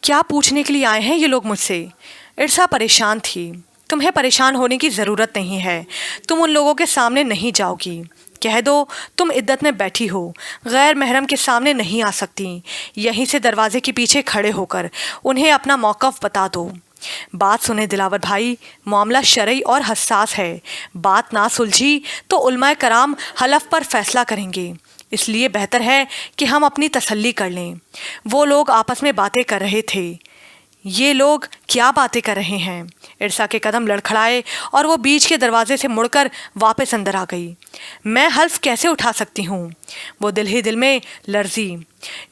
क्या पूछने के लिए आए हैं ये लोग मुझसे? इरसा परेशान थी। तुम्हें परेशान होने की ज़रूरत नहीं है, तुम उन लोगों के सामने नहीं जाओगी। कह दो तुम इद्दत में बैठी हो, गैर महरम के सामने नहीं आ सकती। यहीं से दरवाजे के पीछे खड़े होकर उन्हें अपना मौक़िफ़ बता दो। बात सुने दिलावर भाई, मामला शरई और हसास है। बात ना सुलझी तो उलमाए कराम हलफ पर फैसला करेंगे, इसलिए बेहतर है कि हम अपनी तसल्ली कर लें। वो लोग आपस में बातें कर रहे थे। ये लोग क्या बातें कर रहे हैं? इरसा के कदम लड़खड़ाए और वो बीच के दरवाजे से मुड़कर वापस अंदर आ गई। मैं हल्फ कैसे उठा सकती हूँ? वो दिल ही दिल में लर्जी।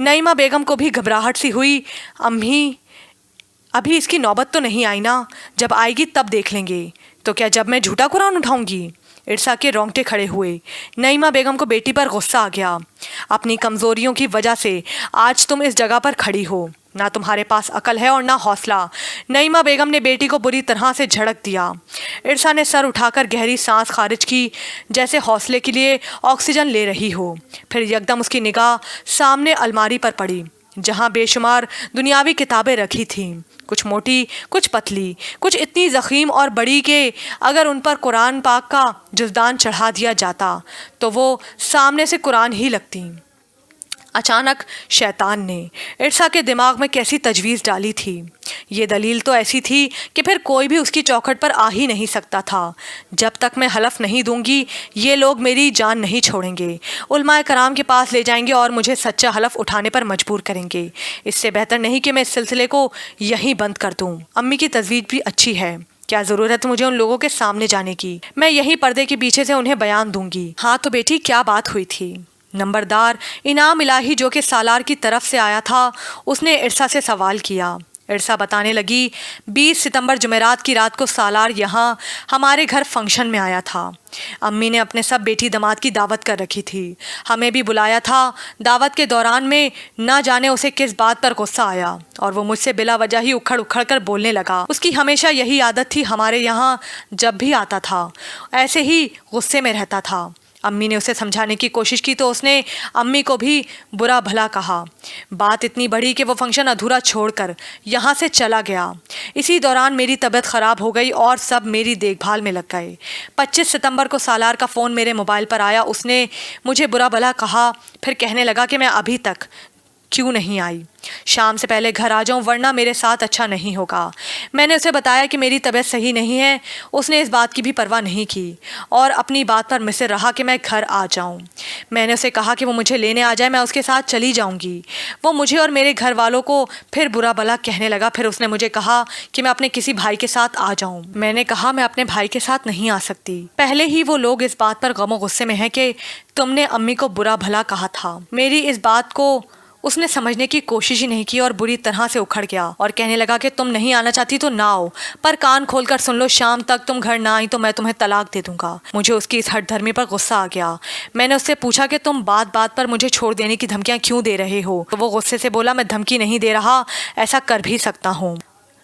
नईमा बेगम को भी घबराहट सी हुई। अम्मी, अभी इसकी नौबत तो नहीं आई ना, जब आएगी तब देख लेंगे। तो क्या जब मैं झूठा कुरान उठाऊंगी? इरसा के रोंगटे खड़े हुए। नईमा बेगम को बेटी पर गुस्सा आ गया। अपनी कमज़ोरियों की वजह से आज तुम इस जगह पर खड़ी हो। ना तुम्हारे पास अकल है और ना हौसला। नईमा बेगम ने बेटी को बुरी तरह से झड़क दिया। इरसा ने सर उठाकर गहरी सांस खारिज की, जैसे हौसले के लिए ऑक्सीजन ले रही हो। फिर यकदम उसकी निगाह सामने अलमारी पर पड़ी, जहाँ बेशुमार दुनियावी किताबें रखी थीं, कुछ मोटी, कुछ पतली, कुछ इतनी ज़ख़ीम और बड़ी कि अगर उन पर कुरान पाक का जुज़दान चढ़ा दिया जाता तो वो सामने से कुरान ही लगती। अचानक शैतान ने इरसा के दिमाग में कैसी तजवीज़ डाली थी। ये दलील तो ऐसी थी कि फिर कोई भी उसकी चौखट पर आ ही नहीं सकता था। जब तक मैं हलफ नहीं दूंगी ये लोग मेरी जान नहीं छोड़ेंगे, उलमाए कराम के पास ले जाएंगे और मुझे सच्चा हलफ उठाने पर मजबूर करेंगे। इससे बेहतर नहीं कि मैं इस सिलसिले को यहीं बंद कर दूं। अम्मी की तजवीज़ भी अच्छी है, क्या ज़रूरत मुझे उन लोगों के सामने जाने की? मैं यहीं पर्दे के पीछे से उन्हें बयान दूंगी। हाँ तो बेटी, क्या बात हुई थी? नंबरदार इनाम इलाही, जो कि सालार की तरफ से आया था, उसने इरसा से सवाल किया। इरसा बताने लगी, 20 सितंबर जुमेरात की रात को सालार यहाँ हमारे घर फंक्शन में आया था। अम्मी ने अपने सब बेटी दामाद की दावत कर रखी थी, हमें भी बुलाया था। दावत के दौरान में ना जाने उसे किस बात पर गुस्सा आया और वो मुझसे बिला वजह ही उखड़ उखड़ कर बोलने लगा। उसकी हमेशा यही आदत थी, हमारे यहाँ जब भी आता था ऐसे ही गुस्से में रहता था। अम्मी ने उसे समझाने की कोशिश की तो उसने अम्मी को भी बुरा भला कहा। बात इतनी बढ़ी कि वो फंक्शन अधूरा छोड़कर यहाँ से चला गया। इसी दौरान मेरी तबीयत ख़राब हो गई और सब मेरी देखभाल में लग गए। 25 सितंबर को सालार का फ़ोन मेरे मोबाइल पर आया। उसने मुझे बुरा भला कहा, फिर कहने लगा कि मैं अभी तक क्यों नहीं आई, शाम से पहले घर आ जाऊं वरना मेरे साथ अच्छा नहीं होगा। मैंने उसे बताया कि मेरी तबीयत सही नहीं है। उसने इस बात की भी परवाह नहीं की और अपनी बात पर मुझसे रहा कि मैं घर आ जाऊं। मैंने उसे कहा कि वो मुझे लेने आ जाए, मैं उसके साथ चली जाऊंगी। वो मुझे और मेरे घर वालों को फिर बुरा भला कहने लगा। फिर उसने मुझे कहा कि मैं अपने किसी भाई के साथ आ जाऊं। मैंने कहा मैं अपने भाई के साथ नहीं आ सकती। पहले ही वो लोग इस बात पर गमो गुस्से में हैं कि तुमने अम्मी को बुरा भला कहा था। मेरी इस बात को उसने समझने की कोशिश ही नहीं की और बुरी तरह से उखड़ गया और कहने लगा कि तुम नहीं आना चाहती तो ना आओ, पर कान खोलकर सुन लो, शाम तक तुम घर ना आई तो मैं तुम्हें तलाक दे दूंगा। मुझे उसकी इस हठ धर्मी पर गुस्सा आ गया। मैंने उससे पूछा कि तुम बात बात पर मुझे छोड़ देने की धमकियां क्यों दे रहे हो? तो वो गुस्से से बोला, मैं धमकी नहीं दे रहा, ऐसा कर भी सकता हूँ।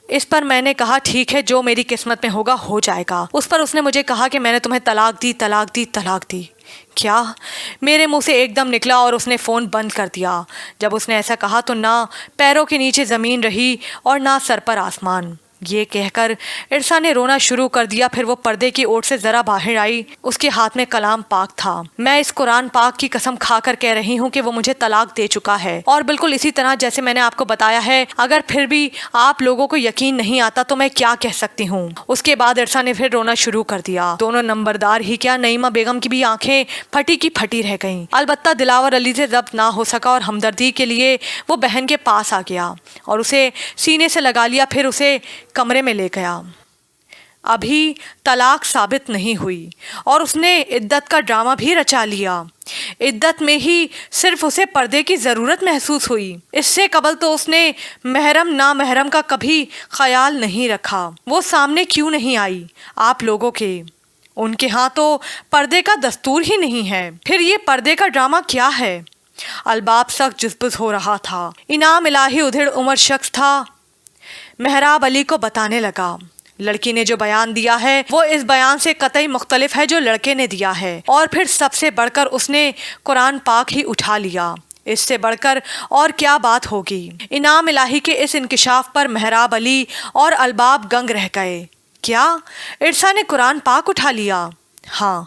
इस पर मैंने कहा ठीक है, जो मेरी किस्मत में होगा हो जाएगा। उस पर उसने मुझे कहा कि मैंने तुम्हें तलाक दी, तलाक दी, तलाक दी। क्या? मेरे मुंह से एकदम निकला और उसने फ़ोन बंद कर दिया। जब उसने ऐसा कहा तो ना पैरों के नीचे ज़मीन रही और ना सर पर आसमान। ये कहकर इरसा ने रोना शुरू कर दिया। फिर वो पर्दे की ओर से ज़रा बाहर आई। उसके हाथ में कलाम पाक था। मैं इस कुरान पाक की कसम खाकर कह रही हूँ कि वो मुझे तलाक दे चुका है, और बिल्कुल इसी तरह जैसे मैंने आपको बताया है। अगर फिर भी आप लोगों को यकीन नहीं आता तो मैं क्या कह सकती हूँ? उसके बाद इरसा ने फिर रोना शुरू कर दिया। दोनों नंबरदार ही क्या, नईमा बेगम की भी आंखें फटी की फटी रह गईं। अलबत्ता दिलावर अली से जब्त ना हो सका और हमदर्दी के लिए वो बहन के पास आ गया और उसे सीने से लगा लिया। फिर उसे कमरे में ले गया। अभी तलाक साबित नहीं हुई और उसने इद्दत का ड्रामा भी रचा लिया। इद्दत में ही सिर्फ उसे पर्दे की ज़रूरत महसूस हुई। इससे कबल तो उसने महरम ना महरम का कभी ख्याल नहीं रखा। वो सामने क्यों नहीं आई आप लोगों के? उनके यहाँ तो पर्दे का दस्तूर ही नहीं है। फिर ये पर्दे का ड्रामा क्या है? अलबाब सख्त जुज़बुज़ हो रहा था। इनाम इलाही उधेड़ उम्र शख्स था। मेहराब अली को बताने लगा, लड़की ने जो बयान दिया है वो इस बयान से कतई मुख्तलिफ है जो लड़के ने दिया है, और फिर सबसे बढ़कर उसने कुरान पाक ही उठा लिया। اس سے بڑھ کر اور کیا بات ہوگی۔ انعام الہی کے اس انکشاف پر مہراب علی اور الباب گنگ رہ گئے۔ کیا ارسا نے قرآن پاک اٹھا لیا؟ ہاں،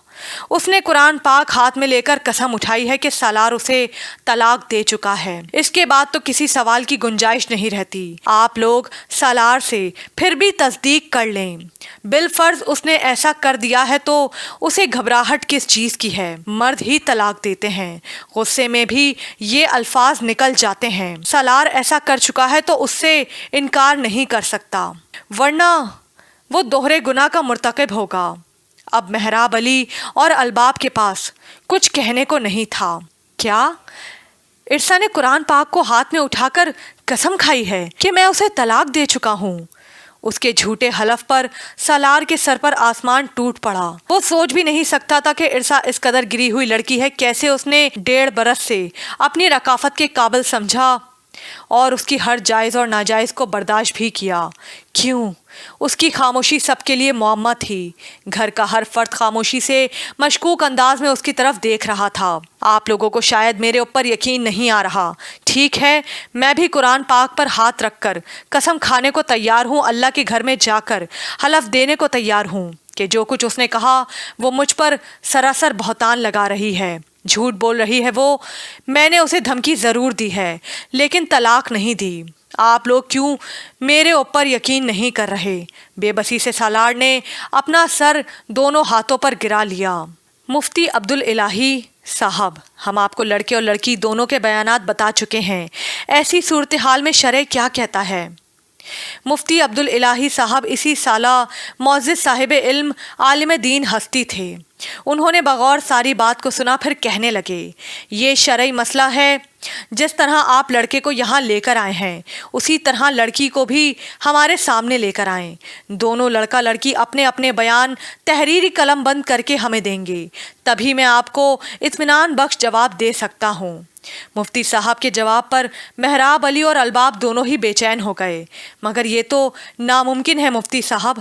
اس نے قرآن پاک ہاتھ میں لے کر قسم اٹھائی ہے کہ سالار اسے طلاق دے چکا ہے۔ اس کے بعد تو کسی سوال کی گنجائش نہیں رہتی۔ آپ لوگ سالار سے پھر بھی تصدیق کر لیں۔ بالفرض اس نے ایسا کر دیا ہے تو اسے گھبراہٹ کس چیز کی ہے؟ مرد ہی طلاق دیتے ہیں، غصے میں بھی یہ الفاظ نکل جاتے ہیں۔ سالار ایسا کر چکا ہے تو اس سے انکار نہیں کر سکتا، ورنہ وہ دوہرے گناہ کا مرتکب ہوگا۔ اب مہراب علی اور الباب کے پاس کچھ کہنے کو نہیں تھا۔ کیا ارسا نے قرآن پاک کو ہاتھ میں اٹھا کر قسم کھائی ہے کہ میں اسے طلاق دے چکا ہوں؟ اس کے جھوٹے حلف پر سالار کے سر پر آسمان ٹوٹ پڑا۔ وہ سوچ بھی نہیں سکتا تھا کہ ارسا اس قدر گری ہوئی لڑکی ہے۔ کیسے اس نے 1.5 برس سے اپنی رکافت کے قابل سمجھا اور اس کی ہر جائز اور ناجائز کو برداشت بھی کیا؟ کیوں؟ اس کی خاموشی سب کے لیے معمہ تھی۔ گھر کا ہر فرد خاموشی سے مشکوک انداز میں اس کی طرف دیکھ رہا تھا۔ آپ لوگوں کو شاید میرے اوپر یقین نہیں آ رہا، ٹھیک ہے، میں بھی قرآن پاک پر ہاتھ رکھ کر قسم کھانے کو تیار ہوں، اللہ کے گھر میں جا کر حلف دینے کو تیار ہوں کہ جو کچھ اس نے کہا وہ مجھ پر سراسر بہتان لگا رہی ہے، جھوٹ بول رہی ہے وہ۔ میں نے اسے دھمکی ضرور دی ہے لیکن طلاق نہیں دی۔ آپ لوگ کیوں میرے اوپر یقین نہیں کر رہے؟ بے بسی سے سالار نے اپنا سر دونوں ہاتھوں پر گرا لیا۔ مفتی عبداللہ صاحب، ہم آپ کو لڑکے اور لڑکی دونوں کے بیانات بتا چکے ہیں، ایسی صورتحال میں شرع کیا کہتا ہے؟ مفتی عبداللہ صاحب اسی سالہ معزز صاحب علم، عالم دین ہستی تھے۔ انہوں نے بغور ساری بات کو سنا، پھر کہنے لگے، یہ شرعی مسئلہ ہے۔ جس طرح آپ لڑکے کو یہاں لے کر آئے ہیں اسی طرح لڑکی کو بھی ہمارے سامنے لے کر آئیں۔ دونوں لڑکا لڑکی اپنے اپنے بیان تحریری قلم بند کر کے ہمیں دیں گے، تبھی میں آپ کو اطمینان بخش جواب دے سکتا ہوں۔ مفتی صاحب کے جواب پر مہراب علی اور الباب دونوں ہی بے چین ہو گئے۔ مگر یہ تو ناممکن ہے مفتی صاحب۔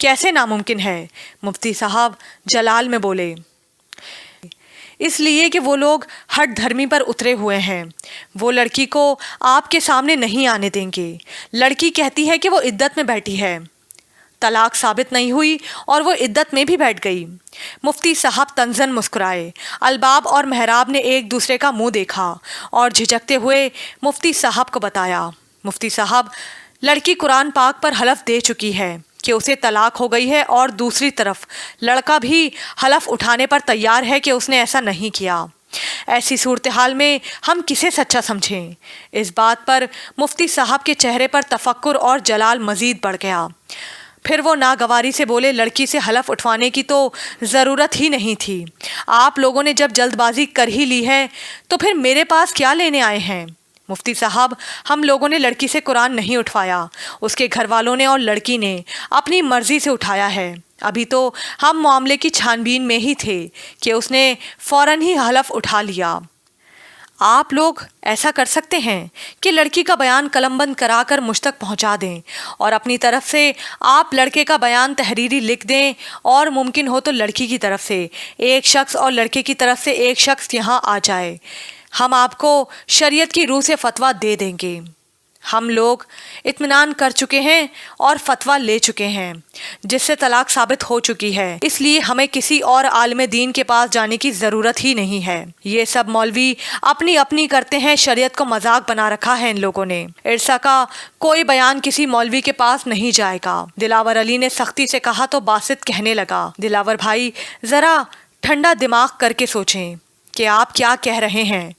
کیسے ناممکن ہے؟ مفتی صاحب جلال میں بولے۔ اس لیے کہ وہ لوگ ہٹ دھرمی پر اترے ہوئے ہیں، وہ لڑکی کو آپ کے سامنے نہیں آنے دیں گے۔ لڑکی کہتی ہے کہ وہ عدت میں بیٹھی ہے، طلاق ثابت نہیں ہوئی اور وہ عدت میں بھی بیٹھ گئی۔ مفتی صاحب طنزاً مسکرائے۔ الباب اور مہراب نے ایک دوسرے کا منہ دیکھا اور جھجکتے ہوئے مفتی صاحب کو بتایا، مفتی صاحب، لڑکی قرآن پاک پر حلف دے چکی ہے کہ اسے طلاق ہو گئی ہے، اور دوسری طرف لڑکا بھی حلف اٹھانے پر تیار ہے کہ اس نے ایسا نہیں کیا۔ ایسی صورتحال میں ہم کسے سچا سمجھیں؟ اس بات پر مفتی صاحب کے چہرے پر تفکر اور جلال مزید بڑھ گیا۔ پھر وہ ناگواری سے بولے، لڑکی سے حلف اٹھوانے کی تو ضرورت ہی نہیں تھی۔ آپ لوگوں نے جب جلد بازی کر ہی لی ہے تو پھر میرے پاس کیا لینے آئے ہیں؟ مفتی صاحب، ہم لوگوں نے لڑکی سے قرآن نہیں اٹھوایا، اس کے گھر والوں نے اور لڑکی نے اپنی مرضی سے اٹھایا ہے۔ ابھی تو ہم معاملے کی چھان بین میں ہی تھے کہ اس نے فوراً ہی حلف اٹھا لیا۔ آپ لوگ ایسا کر سکتے ہیں کہ لڑکی کا بیان قلم بند کرا کر مجھ تک پہنچا دیں، اور اپنی طرف سے آپ لڑکے کا بیان تحریری لکھ دیں، اور ممکن ہو تو لڑکی کی طرف سے ایک شخص اور لڑکے کی طرف سے ایک شخص یہاں آ جائے۔ ہم آپ کو شریعت کی روح سے فتویٰ دے دیں گے۔ ہم لوگ اطمینان کر چکے ہیں اور فتویٰ لے چکے ہیں جس سے طلاق ثابت ہو چکی ہے، اس لیے ہمیں کسی اور عالم دین کے پاس جانے کی ضرورت ہی نہیں ہے۔ یہ سب مولوی اپنی اپنی کرتے ہیں، شریعت کو مذاق بنا رکھا ہے ان لوگوں نے۔ ارسا کا کوئی بیان کسی مولوی کے پاس نہیں جائے گا، دلاور علی نے سختی سے کہا تو باسط کہنے لگا، دلاور بھائی، ذرا ٹھنڈا دماغ کر کے سوچیں کہ آپ کیا کہہ رہے ہیں۔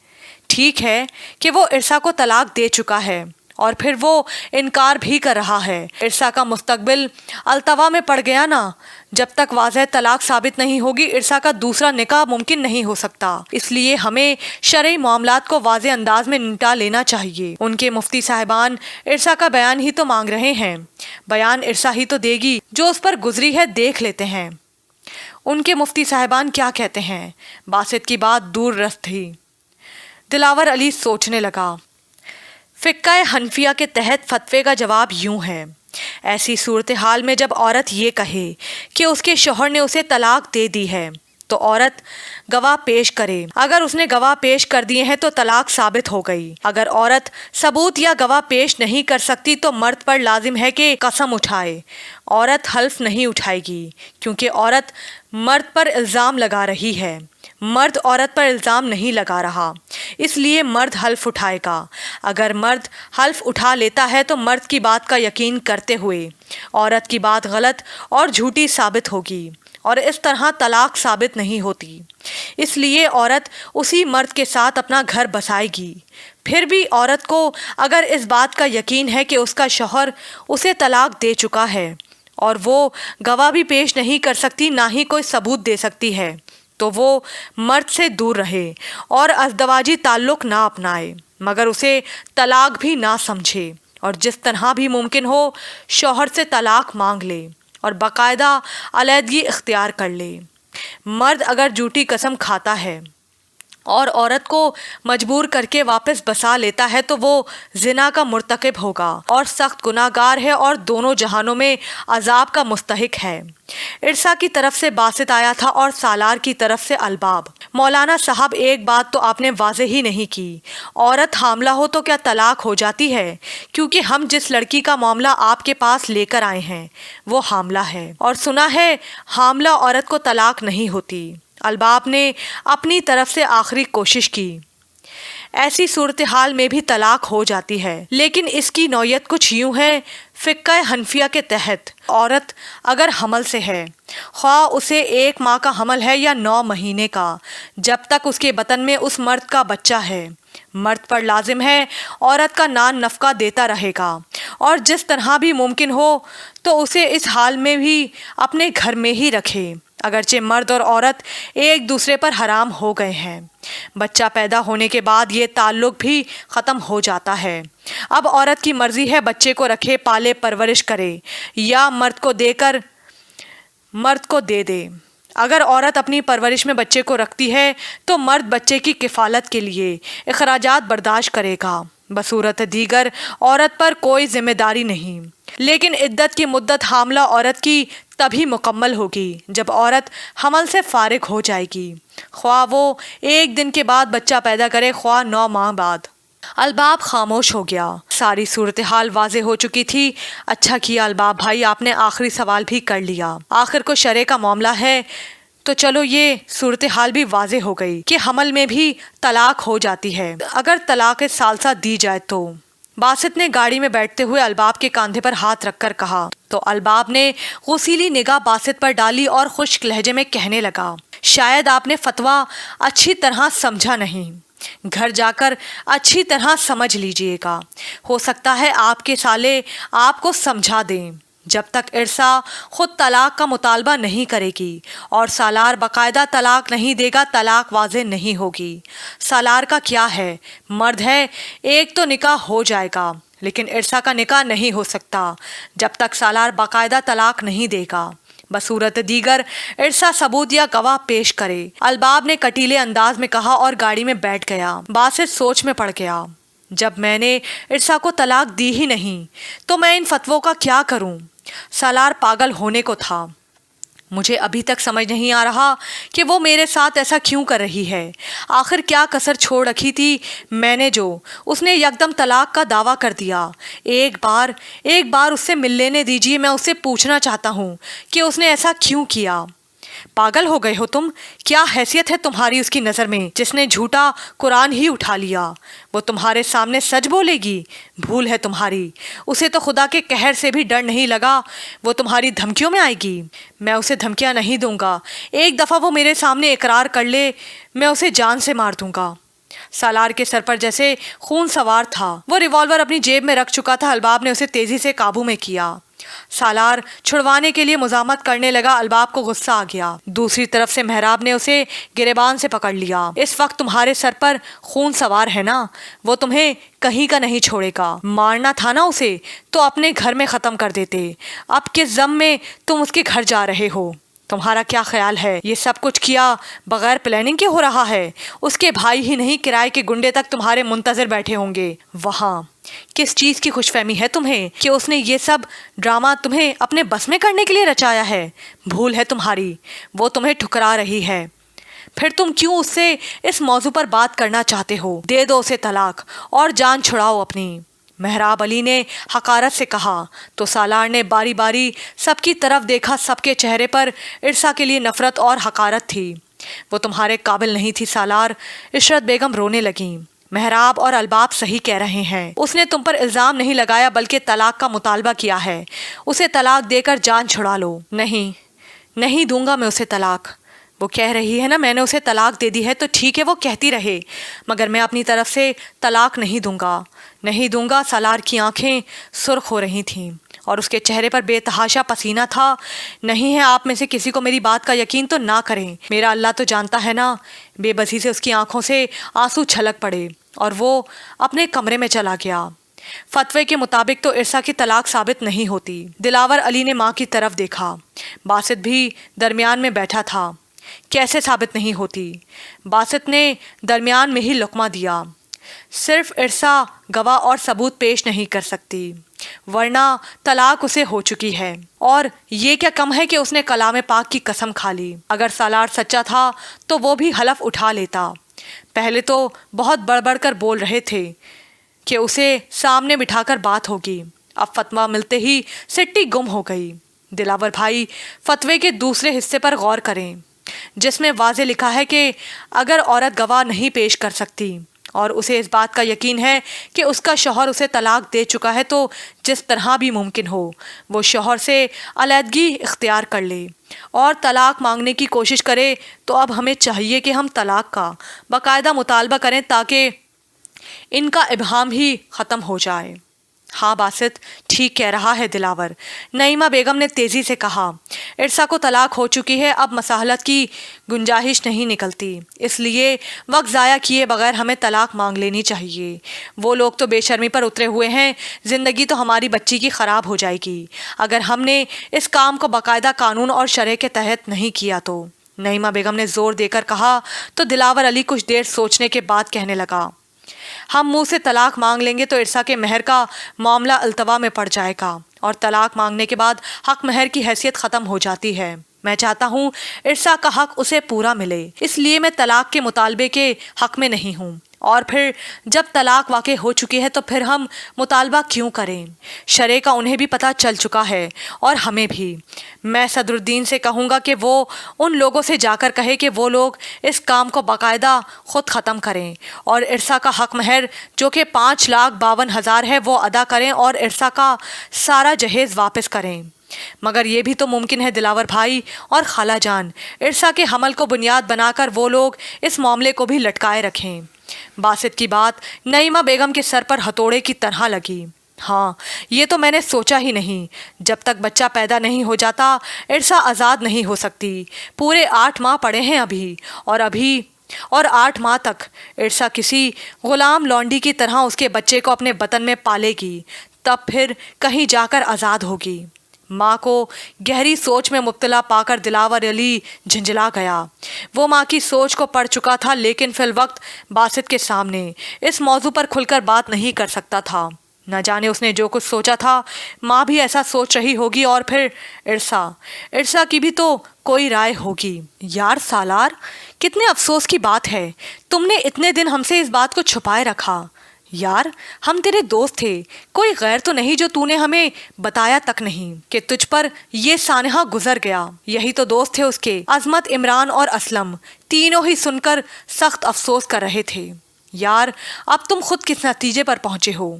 ٹھیک ہے کہ وہ ارسا کو طلاق دے چکا ہے اور پھر وہ انکار بھی کر رہا ہے۔ ارسا کا مستقبل التوا میں پڑ گیا نا۔ جب تک واضح طلاق ثابت نہیں ہوگی ارسا کا دوسرا نکاح ممکن نہیں ہو سکتا، اس لیے ہمیں شرعی معاملات کو واضح انداز میں نمٹا لینا چاہیے۔ ان کے مفتی صاحبان ارسا کا بیان ہی تو مانگ رہے ہیں، بیان ارسا ہی تو دے گی، جو اس پر گزری ہے دیکھ لیتے ہیں۔ ان کے مفتی صاحبان کیا کہتے ہیں؟ باسط کی بات دور رس تھی۔ دلاور علی سوچنے لگا۔ فقہ حنفیہ کے تحت فتوے کا جواب یوں ہے، ایسی صورتحال میں جب عورت یہ کہے کہ اس کے شوہر نے اسے طلاق دے دی ہے تو عورت گواہ پیش کرے۔ اگر اس نے گواہ پیش کر دیے ہیں تو طلاق ثابت ہو گئی۔ اگر عورت ثبوت یا گواہ پیش نہیں کر سکتی تو مرد پر لازم ہے کہ قسم اٹھائے۔ عورت حلف نہیں اٹھائے گی کیونکہ عورت مرد پر الزام لگا رہی ہے، مرد عورت پر الزام نہیں لگا رہا، اس لیے مرد حلف اٹھائے گا۔ اگر مرد حلف اٹھا لیتا ہے تو مرد کی بات کا یقین کرتے ہوئے عورت کی بات غلط اور جھوٹی ثابت ہوگی اور اس طرح طلاق ثابت نہیں ہوتی۔ اس لیے عورت اسی مرد کے ساتھ اپنا گھر بسائے گی۔ پھر بھی عورت کو اگر اس بات کا یقین ہے کہ اس کا شوہر اسے طلاق دے چکا ہے اور وہ گواہ بھی پیش نہیں کر سکتی، نہ ہی کوئی ثبوت دے سکتی ہے، تو وہ مرد سے دور رہے اور ازدواجی تعلق نہ اپنائے، مگر اسے طلاق بھی نہ سمجھے، اور جس طرح بھی ممکن ہو شوہر سے طلاق مانگ لے اور باقاعدہ علیحدگی اختیار کر لے۔ مرد اگر جھوٹی قسم کھاتا ہے اور عورت کو مجبور کر کے واپس بسا لیتا ہے تو وہ زنا کا مرتکب ہوگا اور سخت گناہ گار ہے اور دونوں جہانوں میں عذاب کا مستحق ہے۔ ارسا کی طرف سے باسط آیا تھا اور سالار کی طرف سے الباب۔ مولانا صاحب، ایک بات تو آپ نے واضح ہی نہیں کی، عورت حاملہ ہو تو کیا طلاق ہو جاتی ہے؟ کیونکہ ہم جس لڑکی کا معاملہ آپ کے پاس لے کر آئے ہیں وہ حاملہ ہے، اور سنا ہے حاملہ عورت کو طلاق نہیں ہوتی۔ الباب نے اپنی طرف سے آخری کوشش کی۔ ایسی صورتحال میں بھی طلاق ہو جاتی ہے، لیکن اس کی نوعیت کچھ یوں ہے۔ فقہ حنفیہ کے تحت عورت اگر حمل سے ہے، خواہ اسے 1 ماہ کا حمل ہے یا 9 مہینے کا، جب تک اس کے بطن میں اس مرد کا بچہ ہے، مرد پر لازم ہے عورت کا نان نفقہ دیتا رہے گا، اور جس طرح بھی ممکن ہو تو اسے اس حال میں بھی اپنے گھر میں ہی رکھے، اگرچہ مرد اور عورت ایک دوسرے پر حرام ہو گئے ہیں۔ بچہ پیدا ہونے کے بعد یہ تعلق بھی ختم ہو جاتا ہے۔ اب عورت کی مرضی ہے بچے کو رکھے، پالے، پرورش کرے یا مرد کو دے دے۔ اگر عورت اپنی پرورش میں بچے کو رکھتی ہے تو مرد بچے کی کفالت کے لیے اخراجات برداشت کرے گا، بصورت دیگر عورت پر کوئی ذمہ داری نہیں۔ لیکن عدت کی مدت حاملہ عورت کی تبھی مکمل ہوگی جب عورت حمل سے فارغ ہو جائے گی، خواہ وہ 1 دن کے بعد بچہ پیدا کرے، خواہ 9 ماہ بعد۔ الباب خاموش ہو گیا۔ ساری صورتحال واضح ہو چکی تھی۔ اچھا کیا الباب بھائی، آپ نے آخری سوال بھی کر لیا۔ آخر کو شرع کا معاملہ ہے تو چلو یہ صورتحال بھی واضح ہو گئی کہ حمل میں بھی طلاق ہو جاتی ہے اگر طلاق ثالثہ دی جائے تو۔ باسط نے گاڑی میں بیٹھتے ہوئے الباب کے کاندھے پر ہاتھ رکھ کر کہا، تو الباب نے غسیلی نگاہ باسط پر ڈالی اور خشک لہجے میں کہنے لگا، شاید آپ نے فتویٰ اچھی طرح سمجھا نہیں، گھر جا کر اچھی طرح سمجھ لیجئے گا، ہو سکتا ہے آپ کے سالے آپ کو سمجھا دیں۔ جب تک ارسا خود طلاق کا مطالبہ نہیں کرے گی اور سالار باقاعدہ طلاق نہیں دے گا، طلاق واضح نہیں ہوگی۔ سالار کا کیا ہے، مرد ہے، ایک تو نکاح ہو جائے گا، لیکن ارسا کا نکاح نہیں ہو سکتا جب تک سالار باقاعدہ طلاق نہیں دے گا۔ بصورت دیگر ارسا ثبوت یا گواہ پیش کرے، الباب نے کٹیلے انداز میں کہا اور گاڑی میں بیٹھ گیا۔ باسط سوچ میں پڑ گیا، جب میں نے ارسا کو طلاق دی ہی نہیں تو میں ان فتووں کا کیا کروں؟ سالار پاگل ہونے کو تھا۔ مجھے ابھی تک سمجھ نہیں آ رہا کہ وہ میرے ساتھ ایسا کیوں کر رہی ہے۔ آخر کیا کسر چھوڑ رکھی تھی میں نے جو اس نے یکدم طلاق کا دعویٰ کر دیا۔ ایک بار اس سے مل لینے دیجیے، میں اس سے پوچھنا چاہتا ہوں کہ اس نے ایسا کیوں کیا۔ پاگل ہو گئے ہو تم؟ کیا حیثیت ہے تمہاری اس کی نظر میں جس نے جھوٹا قرآن ہی اٹھا لیا؟ وہ تمہارے سامنے سچ بولے گی؟ بھول ہے تمہاری، اسے تو خدا کے قہر سے بھی ڈر نہیں لگا، وہ تمہاری دھمکیوں میں آئے گی۔ میں اسے دھمکیاں نہیں دوں گا، ایک دفعہ وہ میرے سامنے اقرار کر لے میں اسے جان سے مار دوں گا۔ سالار کے سر پر جیسے خون سوار تھا، وہ ریوالور اپنی جیب میں رکھ چکا تھا۔ الباب نے اسے تیزی سے قابو میں کیا۔ سالار چھڑوانے کے لیے مزاحمت کرنے لگا۔ الباب کو غصہ آ گیا۔ دوسری طرف سے مہراب نے اسے گریبان سے پکڑ لیا۔ اس وقت تمہارے سر پر خون سوار ہے نا، وہ تمہیں کہیں کا نہیں چھوڑے گا۔ مارنا تھا نا اسے تو اپنے گھر میں ختم کر دیتے، اب کس ذم میں تم اس کے گھر جا رہے ہو؟ تمہارا کیا خیال ہے یہ سب کچھ کیا بغیر پلاننگ کے ہو رہا ہے؟ اس کے بھائی ہی نہیں، کرائے کے گنڈے تک تمہارے منتظر بیٹھے ہوں گے وہاں۔ کس چیز کی خوش فہمی ہے تمہیں کہ اس نے یہ سب ڈرامہ تمہیں اپنے بس میں کرنے کے لیے رچایا ہے؟ بھول ہے تمہاری، وہ تمہیں ٹھکرا رہی ہے، फिर तुम क्यों उससे इस मौजू पर बात करना चाहते हो? दे दो उसे तलाक और जान छुड़ाओ अपनी। मेहराब अली ने हकारत से कहा तो सालार ने बारी बारी सबकी तरफ देखा। सबके चेहरे पर इरसा के लिए नफरत और हकारत थी। वो तुम्हारे काबिल नहीं थी सालार। इशरत बेगम रोने लगी। मेहराब और अलबाब सही कह रहे हैं। उसने तुम पर इल्ज़ाम नहीं लगाया बल्कि तलाक का मुतालबा किया है। उसे तलाक देकर जान छुड़ा लो। नहीं, नहीं दूंगा मैं उसे तलाक। वो कह रही है ना मैंने उसे तलाक दे दी है, तो ठीक है वो कहती रहे, मगर मैं अपनी तरफ से तलाक नहीं दूंगा, नहीं दूंगा। सालार की आंखें सुर्ख हो रही थीं और उसके चेहरे पर बेतहाशा पसीना था। नहीं है आप में से किसी को मेरी बात का यकीन तो ना करें, मेरा अल्लाह तो जानता है ना। बेबसी से उसकी आंखों से आंसू छलक पड़े और वो अपने कमरे में चला गया। फतवे के मुताबिक तो इरसा की तलाक साबित नहीं होती। दिलावर अली ने माँ की तरफ देखा। बासित भी दरमियान में बैठा था। कैसे साबित नहीं होती? बासित ने दरमियान में ही लुकमा दिया। सिर्फ इरसा गवाह और सबूत पेश नहीं कर सकती, वरना तलाक उसे हो चुकी है। और ये क्या कम है कि उसने कलाम पाक की कसम खा ली। अगर सालार सच्चा था तो वो भी हलफ उठा लेता। पहले तो बहुत बढ़ कर बोल रहे थे कि उसे सामने बिठाकर बात होगी। अब फतवा मिलते ही सिट्टी गुम हो गई। दिलावर भाई, फतवे के दूसरे हिस्से पर गौर करें, जिसमें वाज़े लिखा है कि अगर औरत गवाह नहीं पेश कर सकती और उसे इस बात का यकीन है कि उसका शौहर उसे तलाक दे चुका है, तो जिस तरह भी मुमकिन हो वो शौहर से अलहदगी इख्तियार कर ले और तलाक मांगने की कोशिश करे। तो अब हमें चाहिए कि हम तलाक का बाकायदा मुतालबा करें ताकि इनका इबहाम ही ख़त्म हो जाए। हाँ बासित ठीक कह रहा है दिलावर, नईमा बेगम ने तेज़ी से कहा। इरसा को तलाक हो चुकी है, अब मसाहलत की गुंजाइश नहीं निकलती, इसलिए वक्त ज़ाया किए बगैर हमें तलाक मांग लेनी चाहिए। वो लोग तो बेशर्मी पर उतरे हुए हैं, ज़िंदगी तो हमारी बच्ची की ख़राब हो जाएगी अगर हमने इस काम को बाकायदा कानून और शरह के तहत नहीं किया तो। नईमा बेगम ने ज़ोर देकर कहा तो दिलावर अली कुछ देर सोचने के बाद कहने लगा, हम मुंह से तलाक मांग लेंगे तो इरसा के महर का मामला अल्तवा में पड़ जाएगा और तलाक मांगने के बाद हक महर की हैसियत ख़त्म हो जाती है। मैं चाहता हूँ इरसा का हक उसे पूरा मिले, इसलिए मैं तलाक के मुतालबे के हक में नहीं हूँ। और फिर जब तलाक वाक़ई हो चुकी है तो फिर हम मुतालबा क्यों करें? शरे का उन्हें भी पता चल चुका है और हमें भी। मैं सदरुद्दीन से कहूँगा कि वो उन लोगों से जाकर कहे कि वो लोग इस काम को बाकायदा ख़ुद ख़त्म करें और इरसा का हक महर जो कि 5,52,000 है वो अदा करें और इरसा का सारा जहेज़ वापस करें। मगर ये भी तो मुमकिन है दिलावर भाई और खाला जान, इरसा के हमल को बुनियाद बनाकर वो लोग इस मामले को भी लटकाए रखें। बासित की बात नईमा बेगम के सर पर हथौड़े की तरह लगी। हाँ, ये तो मैंने सोचा ही नहीं। जब तक बच्चा पैदा नहीं हो जाता इरसा आज़ाद नहीं हो सकती। पूरे 8 माह पड़े हैं अभी और 8 माह तक इरसा किसी गुलाम लौंडी की तरह उसके बच्चे को अपने बतन में पालेगी, तब फिर कहीं जाकर आज़ाद होगी। माँ को गहरी सोच में मुब्तला पाकर दिलावर अली झंझला गया। वो माँ की सोच को पढ़ चुका था, लेकिन फिल वक्त बासित के सामने इस मौजू पर खुलकर बात नहीं कर सकता था। न जाने उसने जो कुछ सोचा था माँ भी ऐसा सोच रही होगी और फिर इरसा की भी तो कोई राय होगी। यार सालार, कितने अफसोस की बात है, तुमने इतने दिन हमसे इस बात को छुपाए रखा। यार हम तेरे दोस्त थे, कोई गैर तो नहीं जो तूने हमें बताया तक नहीं कि तुझ पर ये सानहा गुजर गया। यही तो दोस्त थे उसके। अजमत, इमरान और असलम तीनों ही सुनकर सख्त अफसोस कर रहे थे। यार अब तुम खुद किस नतीजे पर पहुंचे हो?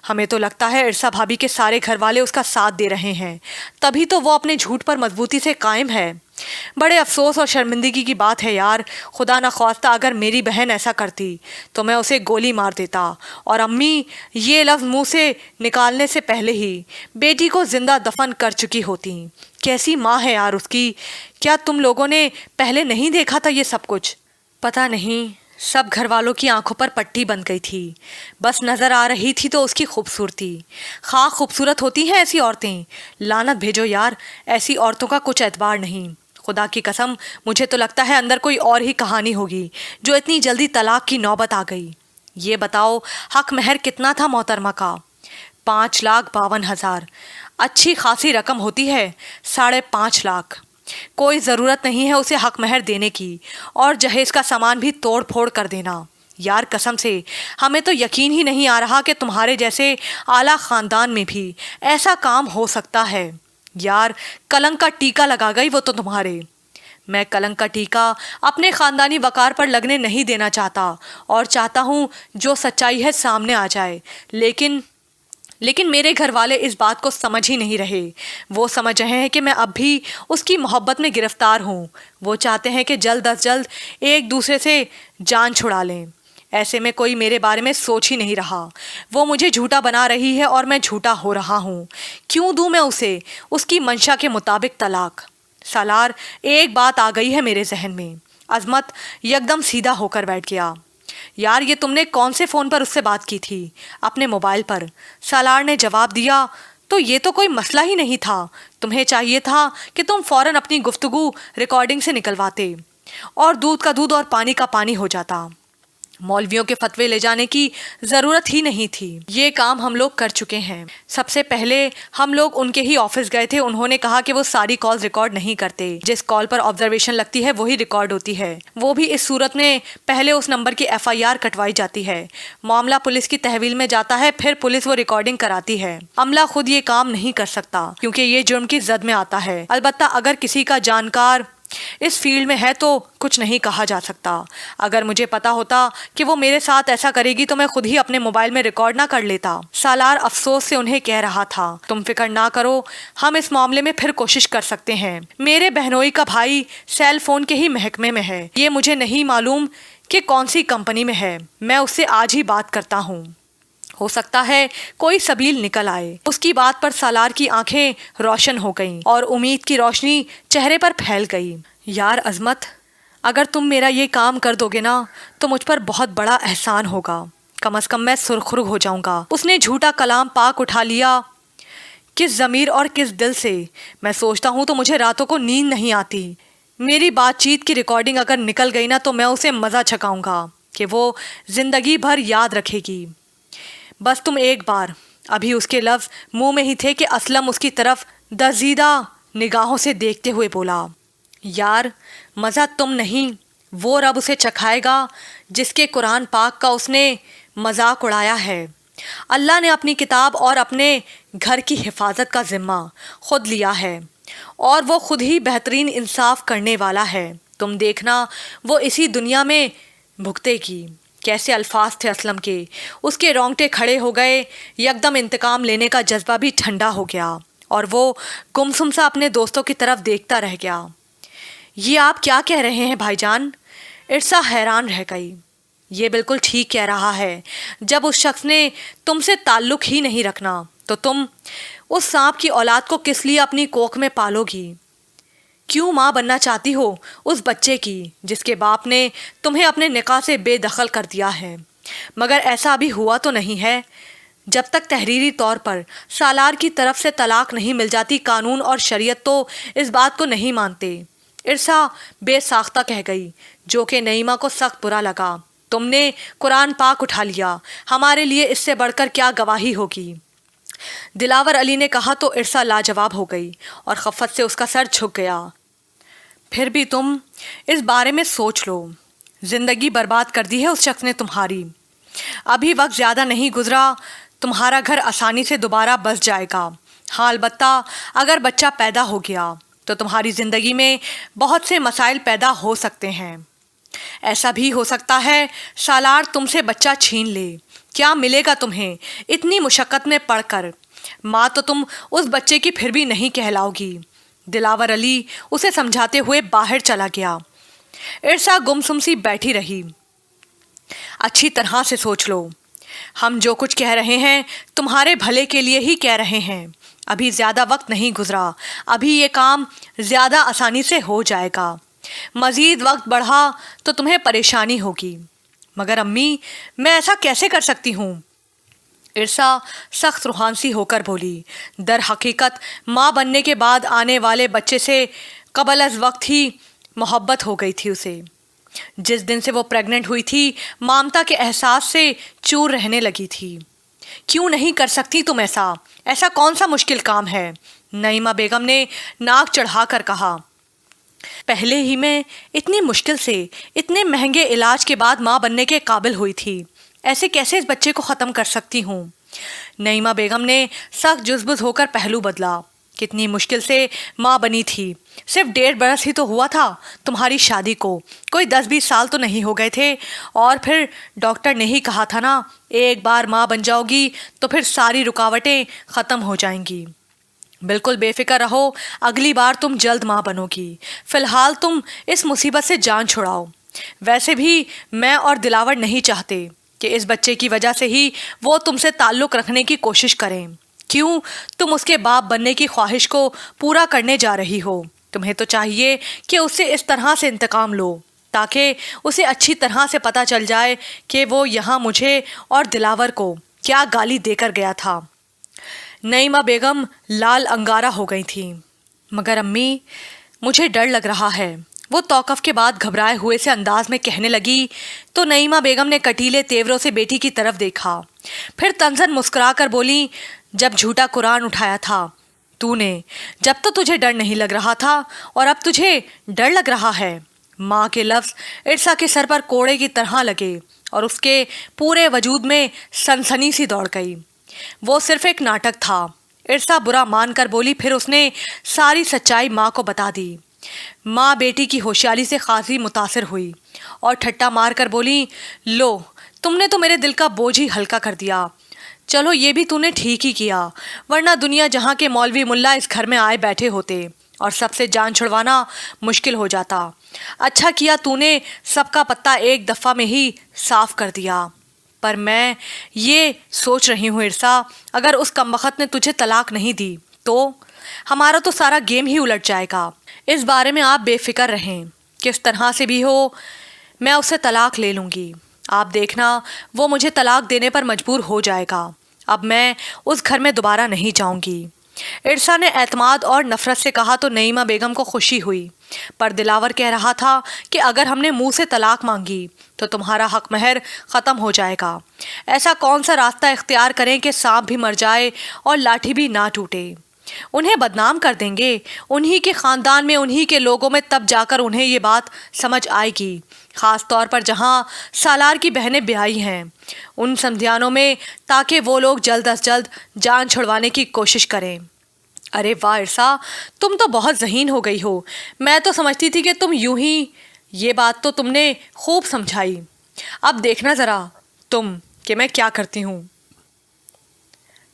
हमें तो लगता है इरसा भाभी के सारे घर वाले उसका साथ दे रहे हैं, तभी तो वो अपने झूठ पर मजबूती से कायम है। बड़े अफसोस और शर्मिंदगी की बात है यार। खुदा न ख्वास्ता अगर मेरी बहन ऐसा करती तो मैं उसे गोली मार देता और अम्मी ये लफ्ज़ मुंह से निकालने से पहले ही बेटी को जिंदा दफन कर चुकी होती। कैसी माँ है यार उसकी। क्या तुम लोगों ने पहले नहीं देखा था ये सब कुछ? पता नहीं, सब घर वालों की आंखों पर पट्टी बन गई थी। बस नज़र आ रही थी तो उसकी खूबसूरती। खा खूबसूरत होती हैं ऐसी औरतें। लानत भेजो यार, ऐसी औरतों का कुछ एतबार नहीं। खुदा की कसम, मुझे तो लगता है अंदर कोई और ही कहानी होगी जो इतनी जल्दी तलाक की नौबत आ गई। ये बताओ हक महर कितना था मोहतरमा का? 5,52,000। अच्छी खासी रकम होती है, 5.5 लाख। کوئی ضرورت نہیں ہے اسے حق مہر دینے کی اور جہیز کا سامان بھی توڑ پھوڑ کر دینا۔ یار قسم سے ہمیں تو یقین ہی نہیں آ رہا کہ تمہارے جیسے اعلیٰ خاندان میں بھی ایسا کام ہو سکتا ہے۔ یار کلنک کا ٹیکا لگا گئی وہ تو تمہارے۔ میں کلنک کا ٹیکا اپنے خاندانی وقار پر لگنے نہیں دینا چاہتا اور چاہتا ہوں جو سچائی ہے سامنے آ جائے، لیکن میرے گھر والے اس بات کو سمجھ ہی نہیں رہے۔ وہ سمجھ رہے ہیں کہ میں اب بھی اس کی محبت میں گرفتار ہوں۔ وہ چاہتے ہیں کہ جلد از جلد ایک دوسرے سے جان چھڑا لیں۔ ایسے میں کوئی میرے بارے میں سوچ ہی نہیں رہا۔ وہ مجھے جھوٹا بنا رہی ہے اور میں جھوٹا ہو رہا ہوں۔ کیوں دوں میں اسے اس کی منشا کے مطابق طلاق؟ سالار ایک بات آ گئی ہے میرے ذہن میں۔ عظمت یکدم سیدھا ہو کر بیٹھ گیا۔ یار یہ تم نے کون سے فون پر اس سے بات کی تھی؟ اپنے موبائل پر، سالار نے جواب دیا۔ تو یہ تو کوئی مسئلہ ہی نہیں تھا۔ تمہیں چاہیے تھا کہ تم فوراً اپنی گفتگو ریکارڈنگ سے نکلواتے اور دودھ کا دودھ اور پانی کا پانی ہو جاتا۔ مولویوں کے فتوے لے جانے کی ضرورت ہی نہیں تھی۔ یہ کام ہم لوگ کر چکے ہیں۔ سب سے پہلے ہم لوگ ان کے ہی آفس گئے تھے۔ انہوں نے کہا کہ وہ ساری کالز ریکارڈ نہیں کرتے۔ جس کال پر آبزرویشن لگتی ہے وہی ریکارڈ ہوتی ہے، وہ بھی اس صورت میں پہلے اس نمبر کی FIR کٹوائی جاتی ہے، معاملہ پولیس کی تحویل میں جاتا ہے، پھر پولیس وہ ریکارڈنگ کراتی ہے۔ عملہ خود یہ کام نہیں کر سکتا کیونکہ یہ جرم کی زد میں آتا ہے۔ البتہ اگر کسی کا جانکار اس فیلڈ میں ہے تو کچھ نہیں کہا جا سکتا۔ اگر مجھے پتا ہوتا کہ وہ میرے ساتھ ایسا کرے گی تو میں خود ہی اپنے موبائل میں ریکارڈ نہ کر لیتا۔ سالار افسوس سے انہیں کہہ رہا تھا، تم فکر نہ کرو، ہم اس معاملے میں پھر کوشش کر سکتے ہیں۔ میرے بہنوئی کا بھائی سیل فون کے ہی محکمے میں ہے۔ یہ مجھے نہیں معلوم کہ کون سی کمپنی میں ہے۔ میں اس سے آج ہی بات کرتا ہوں، ہو سکتا ہے کوئی سبیل نکل آئے۔ اس کی بات پر سالار کی آنکھیں روشن ہو گئیں اور امید کی روشنی چہرے پر پھیل گئی۔ یار عظمت، اگر تم میرا یہ کام کر دو گے نا تو مجھ پر بہت بڑا احسان ہوگا۔ کم از کم میں سرخرو ہو جاؤں گا۔ اس نے جھوٹا کلام پاک اٹھا لیا۔ کس ضمیر اور کس دل سے؟ میں سوچتا ہوں تو مجھے راتوں کو نیند نہیں آتی۔ میری بات چیت کی ریکارڈنگ اگر نکل گئی نا تو میں اسے مزہ چھکاؤں گا کہ وہ زندگی بھر یاد رکھے گی۔ بس تم ایک بار، ابھی اس کے لفظ منہ میں ہی تھے کہ اسلم اس کی طرف درزیدہ نگاہوں سے دیکھتے ہوئے بولا، یار مزہ تم نہیں، وہ رب اسے چکھائے گا جس کے قرآن پاک کا اس نے مذاق اڑایا ہے۔ اللہ نے اپنی کتاب اور اپنے گھر کی حفاظت کا ذمہ خود لیا ہے اور وہ خود ہی بہترین انصاف کرنے والا ہے۔ تم دیکھنا وہ اسی دنیا میں بھگتے گی۔ کیسے الفاظ تھے اسلم کے! اس کے رونگٹے کھڑے ہو گئے۔ یکدم انتقام لینے کا جذبہ بھی ٹھنڈا ہو گیا اور وہ گمسم سا اپنے دوستوں کی طرف دیکھتا رہ گیا۔ یہ آپ کیا کہہ رہے ہیں بھائی جان؟ ارسا حیران رہ گئی۔ یہ بالکل ٹھیک کہہ رہا ہے۔ جب اس شخص نے تم سے تعلق ہی نہیں رکھنا تو تم اس سانپ کی اولاد کو کس لیے اپنی کوکھ میں پالو گی؟ کیوں ماں بننا چاہتی ہو اس بچے کی جس کے باپ نے تمہیں اپنے نکاح سے بے دخل کر دیا ہے؟ مگر ایسا ابھی ہوا تو نہیں ہے۔ جب تک تحریری طور پر سالار کی طرف سے طلاق نہیں مل جاتی، قانون اور شریعت تو اس بات کو نہیں مانتے۔ ارسا بے ساختہ کہہ گئی، جو کہ نعیمہ کو سخت برا لگا۔ تم نے قرآن پاک اٹھا لیا، ہمارے لیے اس سے بڑھ کر کیا گواہی ہوگی؟ دلاور علی نے کہا تو ارسا لاجواب ہو گئی اور خفت سے اس کا سر جھک گیا۔ پھر بھی تم اس بارے میں سوچ لو، زندگی برباد کر دی ہے اس شخص نے تمہاری۔ ابھی وقت زیادہ نہیں گزرا، تمہارا گھر آسانی سے دوبارہ بس جائے گا۔ ہاں البتہ اگر بچہ پیدا ہو گیا تو تمہاری زندگی میں بہت سے مسائل پیدا ہو سکتے ہیں۔ ایسا بھی ہو سکتا ہے سالار تم سے بچہ چھین لے۔ کیا ملے گا تمہیں اتنی مشقت میں پڑھ کر؟ ماں تو تم اس بچے کی پھر بھی نہیں کہلاؤ گی۔ دلاور علی اسے سمجھاتے ہوئے باہر چلا گیا۔ ارسا گمسم سی بیٹھی رہی۔ اچھی طرح سے سوچ لو، ہم جو کچھ کہہ رہے ہیں تمہارے بھلے کے لیے ہی کہہ رہے ہیں۔ ابھی زیادہ وقت نہیں گزرا، ابھی یہ کام زیادہ آسانی سے ہو جائے گا۔ مزید وقت بڑھا تو تمہیں پریشانی ہوگی۔ مگر امی، میں ایسا کیسے کر سکتی ہوں؟ ارسا سخت روحانسی ہو کر بولی، در حقیقت ماں بننے کے بعد آنے والے بچے سے قبل از وقت ہی محبت ہو گئی تھی اسے۔ جس دن سے وہ پریگننٹ ہوئی تھی مامتا کے احساس سے چور رہنے لگی تھی۔ کیوں نہیں کر سکتی تم ایسا کون سا مشکل کام ہے؟ نعیمہ بیگم نے ناک چڑھا کر کہا۔ पहले ही मैं इतनी मुश्किल से इतने महंगे इलाज के बाद माँ बनने के काबिल हुई थी, ऐसे कैसे इस बच्चे को ख़त्म कर सकती हूँ। नईमा बेगम ने सख्त जुज़्बुज़ होकर पहलू बदला। कितनी मुश्किल से माँ बनी थी, सिर्फ 1.5 बरस ही तो हुआ था तुम्हारी शादी को, कोई 10-20 साल तो नहीं हो गए थे। और फिर डॉक्टर ने ही कहा था ना, एक बार माँ बन जाओगी तो फिर सारी रुकावटें ख़त्म हो जाएंगी। बिल्कुल बेफिक्र रहो, अगली बार तुम जल्द माँ बनोगी। फ़िलहाल तुम इस मुसीबत से जान छुड़ाओ। वैसे भी मैं और दिलावर नहीं चाहते कि इस बच्चे की वजह से ही वो तुमसे ताल्लुक़ रखने की कोशिश करें। क्यों, तुम उसके बाप बनने की ख्वाहिश को पूरा करने जा रही हो। तुम्हें तो चाहिए कि उससे इस तरह से इंतकाम लो ताकि उसे अच्छी तरह से पता चल जाए कि वो यहाँ मुझे और दिलावर को क्या गाली देकर गया था। नईमा बेगम लाल अंगारा हो गई थी। मगर अम्मी, मुझे डर लग रहा है, वो तौक़ुफ़ के बाद घबराए हुए से अंदाज में कहने लगी तो नईमा बेगम ने कटीले तेवरों से बेटी की तरफ देखा। फिर तंज़न मुस्कुरा कर बोली, जब झूठा कुरान उठाया था तूने, जब तो तुझे डर नहीं लग रहा था और अब तुझे डर लग रहा है। माँ के लफ्ज़ इरसा के सर पर कोड़े की तरह लगे और उसके पूरे वजूद में सनसनी सी दौड़ गई। वो सिर्फ एक नाटक था, इरसा बुरा मानकर बोली। फिर उसने सारी सच्चाई माँ को बता दी। माँ बेटी की होशियारी से खासी मुतासिर हुई और ठट्टा मार कर बोली, लो, तुमने तो मेरे दिल का बोझ ही हल्का कर दिया। चलो, ये भी तूने ठीक ही किया, वरना दुनिया जहाँ के मौलवी मुल्ला इस घर में आए बैठे होते और सबसे जान छुड़वाना मुश्किल हो जाता। अच्छा किया तूने सबका पत्ता एक दफ़ा में ही साफ कर दिया। पर मैं ये सोच रही हूँ इरसा, अगर उस कमबख्त ने तुझे तलाक नहीं दी तो हमारा तो सारा गेम ही उलट जाएगा। इस बारे में आप बेफिक्र रहें, किस तरह से भी हो मैं उससे तलाक ले लूँगी। आप देखना, वो मुझे तलाक देने पर मजबूर हो जाएगा। अब मैं उस घर में दोबारा नहीं जाऊँगी। इरसा ने एतमाद और नफ़रत से कहा तो नईमा बेगम को खुशी हुई। पर दिलावर कह रहा था कि अगर हमने मुंह से तलाक मांगी तो तुम्हारा हक महर ख़त्म हो जाएगा। ऐसा कौन सा रास्ता इख्तियार करें कि सांप भी मर जाए और लाठी भी ना टूटे। उन्हें बदनाम कर देंगे, उन्हीं के ख़ानदान में, उन्हीं के लोगों में, तब जाकर उन्हें ये बात समझ आएगी। ख़ास तौर पर जहाँ सालार की बहनें ब्याही हैं, उन समधियानों में, ताकि वो लोग जल्द अज जल्द जान छुड़वाने की कोशिश करें। अरे वाह इरसा, तुम तो बहुत ज़हीन हो गई हो। मैं तो समझती थी कि तुम यूं ही। ये बात तो तुमने खूब समझाई। अब देखना ज़रा तुम कि मैं क्या करती हूँ।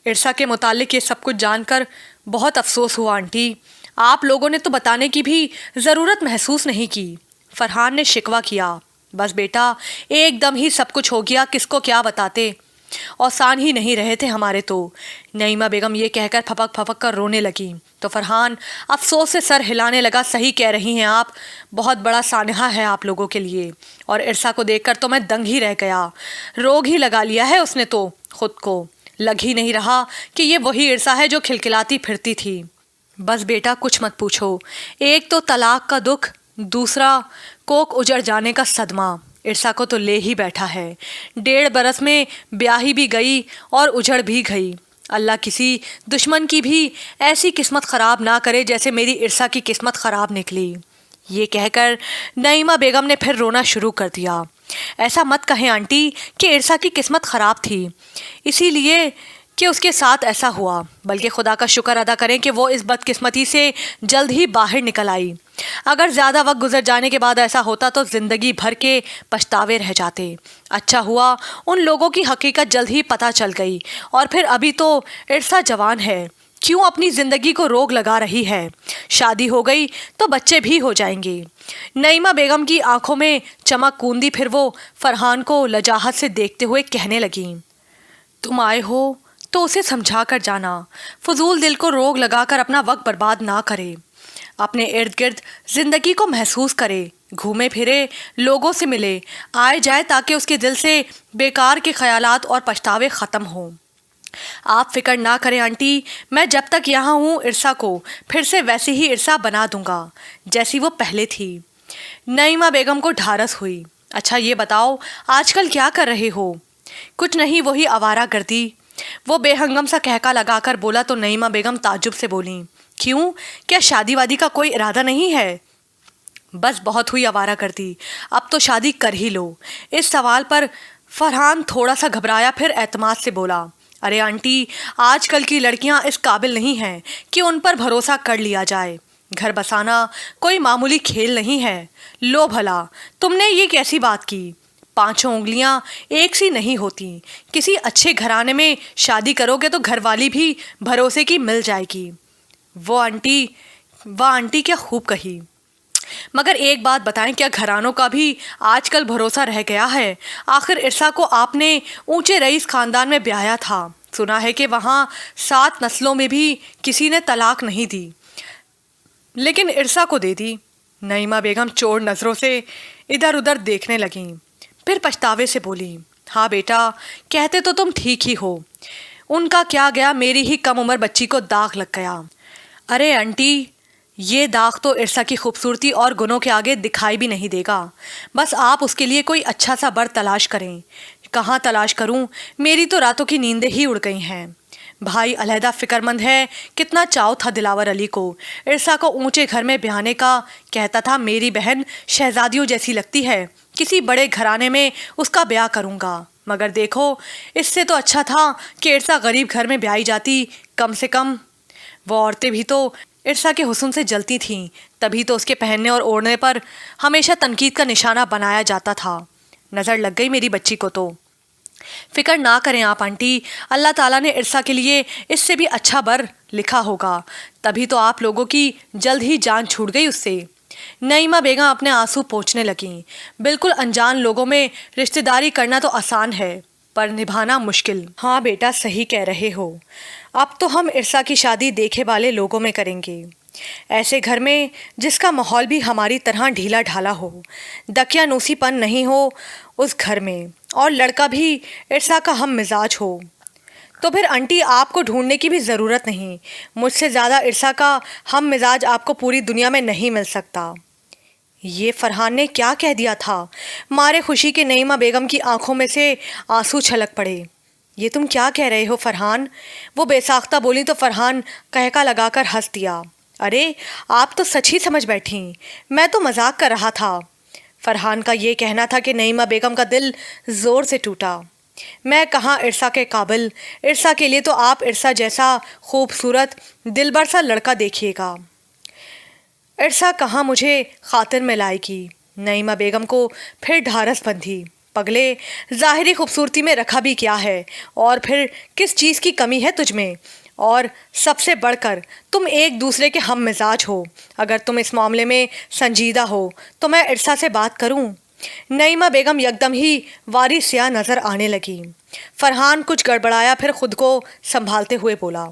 इरसा के मुतालिक ये सब कुछ जानकर बहुत अफसोस हुआ आंटी। आप लोगों ने तो बताने की भी ज़रूरत महसूस नहीं की। फरहान ने शिकवा किया। बस बेटा, एकदम ही सब कुछ हो गया, किसको क्या बताते। औसान ही नहीं रहे थे हमारे तो। नईमा बेगम ये कहकर फपक फपक कर रोने लगी तो फरहान अफसोस से सर हिलाने लगा। सही कह रही हैं आप, बहुत बड़ा सानहा है आप लोगों के लिए। और इरसा को देखकर तो मैं दंग ही रह गया। रोग ही लगा लिया है उसने तो खुद को। लग ही नहीं रहा कि ये वही इरसा है जो खिलखिलाती फिरती थी। बस बेटा कुछ मत पूछो, एक तो तलाक का दुख, दूसरा कोक उजड़ जाने का सदमा इरसा को तो ले ही बैठा है। 1.5 बरस में ब्याही भी गई और उजड़ भी गई। अल्लाह किसी दुश्मन की भी ऐसी किस्मत ख़राब ना करे जैसे मेरी इरसा की किस्मत ख़राब निकली। ये कहकर नईमा बेगम ने फिर रोना शुरू कर दिया। ऐसा मत कहें आंटी कि इरसा की किस्मत ख़राब थी इसीलिए कि उसके साथ ऐसा हुआ, बल्कि खुदा का शुक्र अदा करें कि वो इस बदकिस्मती से जल्द ही बाहर निकल आई। अगर ज़्यादा वक्त गुजर जाने के बाद ऐसा होता तो ज़िंदगी भर के पछतावे रह जाते। अच्छा हुआ उन लोगों की हकीकत जल्द ही पता चल गई। और फिर अभी तो इरसा जवान है, क्यों अपनी ज़िंदगी को रोग लगा रही है। शादी हो गई तो बच्चे भी हो जाएंगे। नईमा बेगम की आंखों में चमक कूंदी। फिर वो फरहान को लजाहत से देखते हुए कहने लगी, तुम आए हो तो उसे समझा कर जाना, फजूल दिल को रोग लगाकर अपना वक्त बर्बाद ना करे। अपने इर्द गिर्द ज़िंदगी को महसूस करे, घूमे फिरे, लोगों से मिले, आए जाए, ताकि उसके दिल से बेकार के ख्यालात और पछतावे ख़त्म हों। आप फिक्र ना करें आंटी, मैं जब तक यहाँ हूँ इरसा को फिर से वैसी ही इरसा बना दूँगा जैसी वो पहले थी। नईमा बेगम को ढारस हुई। अच्छा ये बताओ आजकल क्या कर रहे हो। कुछ नहीं, वही आवारागर्दी, वो बेहंगम सा कहका लगाकर बोला तो नईमा बेगम ताज्जुब से बोली, क्यों, क्या शादी वादी का कोई इरादा नहीं है। बस बहुत हुई आवारा गर्दी, अब तो शादी कर ही लो। इस सवाल पर फरहान थोड़ा सा घबराया, फिर एतमाद से बोला, अरे आंटी, आजकल की लड़कियां इस काबिल नहीं हैं कि उन पर भरोसा कर लिया जाए। घर बसाना कोई मामूली खेल नहीं है। लो भला, तुमने ये कैसी बात की? पांचों उंगलियां एक सी नहीं होती। किसी अच्छे घराने में शादी करोगे तो घरवाली भी भरोसे की मिल जाएगी। वाह आंटी क्या खूब कही। मगर एक बात बताएं, क्या घरानों का भी आजकल भरोसा रह गया है? आखिर इरसा को आपने ऊंचे रईस खानदान में ब्याया था। सुना है कि वहाँ 7 नस्लों में भी किसी ने तलाक नहीं दी, लेकिन इरसा को दे दी। नईमा बेगम चोर नज़रों से इधर उधर देखने लगीं, फिर पछतावे से बोली, हाँ बेटा, कहते तो तुम ठीक ही हो। उनका क्या गया, मेरी ही कम उम्र बच्ची को दाग लग गया। अरे आंटी, ये दाग तो इरसा की खूबसूरती और गुणों के आगे दिखाई भी नहीं देगा। बस आप उसके लिए कोई अच्छा सा बर तलाश करें। कहाँ तलाश करूं? मेरी तो रातों की नींदें ही उड़ गई हैं। भाई अलहदा फ़िक्रमंद है। कितना चाव था दिलावर अली को इरसा को ऊंचे घर में ब्याहने का। कहता था मेरी बहन शहजादियों जैसी लगती है, किसी बड़े घराने में उसका ब्याह करूँगा। मगर देखो, इससे तो अच्छा था कि इरसा गरीब घर में ब्याही जाती। कम से कम वो औरतें भी तो इरसा के हुस्न से जलती थीं, तभी तो उसके पहनने और ओढ़ने पर हमेशा तनकीद का निशाना बनाया जाता था। नज़र लग गई मेरी बच्ची को तो। फिक्र ना करें आप आंटी, अल्लाह ताला ने इरसा के लिए इससे भी अच्छा बर लिखा होगा। तभी तो आप लोगों की जल्द ही जान छूट गई उससे। नईमा बेगम अपने आंसू पोंछने लगीं। बिल्कुल अनजान लोगों में रिश्तेदारी करना तो आसान है, पर निभाना मुश्किल। हाँ बेटा, सही कह रहे हो। अब तो हम इरसा की शादी देखे वाले लोगों में करेंगे, ऐसे घर में जिसका माहौल भी हमारी तरह ढीला ढाला हो, दकियानूसीपन नहीं हो उस घर में, और लड़का भी इरसा का हम मिजाज हो। तो फिर आंटी, आपको ढूंढने की भी ज़रूरत नहीं। मुझसे ज़्यादा इरसा का हम मिजाज आपको पूरी दुनिया में नहीं मिल सकता। ये फरहान ने क्या कह दिया था? मारे खुशी के नईमा बेगम की आंखों में से आंसू छलक पड़े। ये तुम क्या कह रहे हो फरहान? वो बेसाख्ता बोली तो फरहान कहका लगाकर हंस दिया। अरे, आप तो सच ही समझ बैठी, मैं तो मजाक कर रहा था। फरहान का ये कहना था कि नईमा बेगम का दिल ज़ोर से टूटा। मैं कहाँ इरसा के काबिल? इरसा के लिए तो आप इरसा जैसा खूबसूरत दिलबर सा लड़का देखिएगा। इरसा कहाँ मुझे खातिर में लाएगी? नईमा बेगम को फिर ढारस बंधी। पगले, ज़ाहिरी खूबसूरती में रखा भी क्या है? और फिर किस चीज़ की कमी है तुझ में? और सबसे बढ़कर तुम एक दूसरे के हम मिजाज हो। अगर तुम इस मामले में संजीदा हो तो मैं इरसा से बात करूं? नईमा बेगम एकदम ही वारिसिया नज़र आने लगी। फरहान कुछ गड़बड़ाया, फिर खुद को संभालते हुए बोला,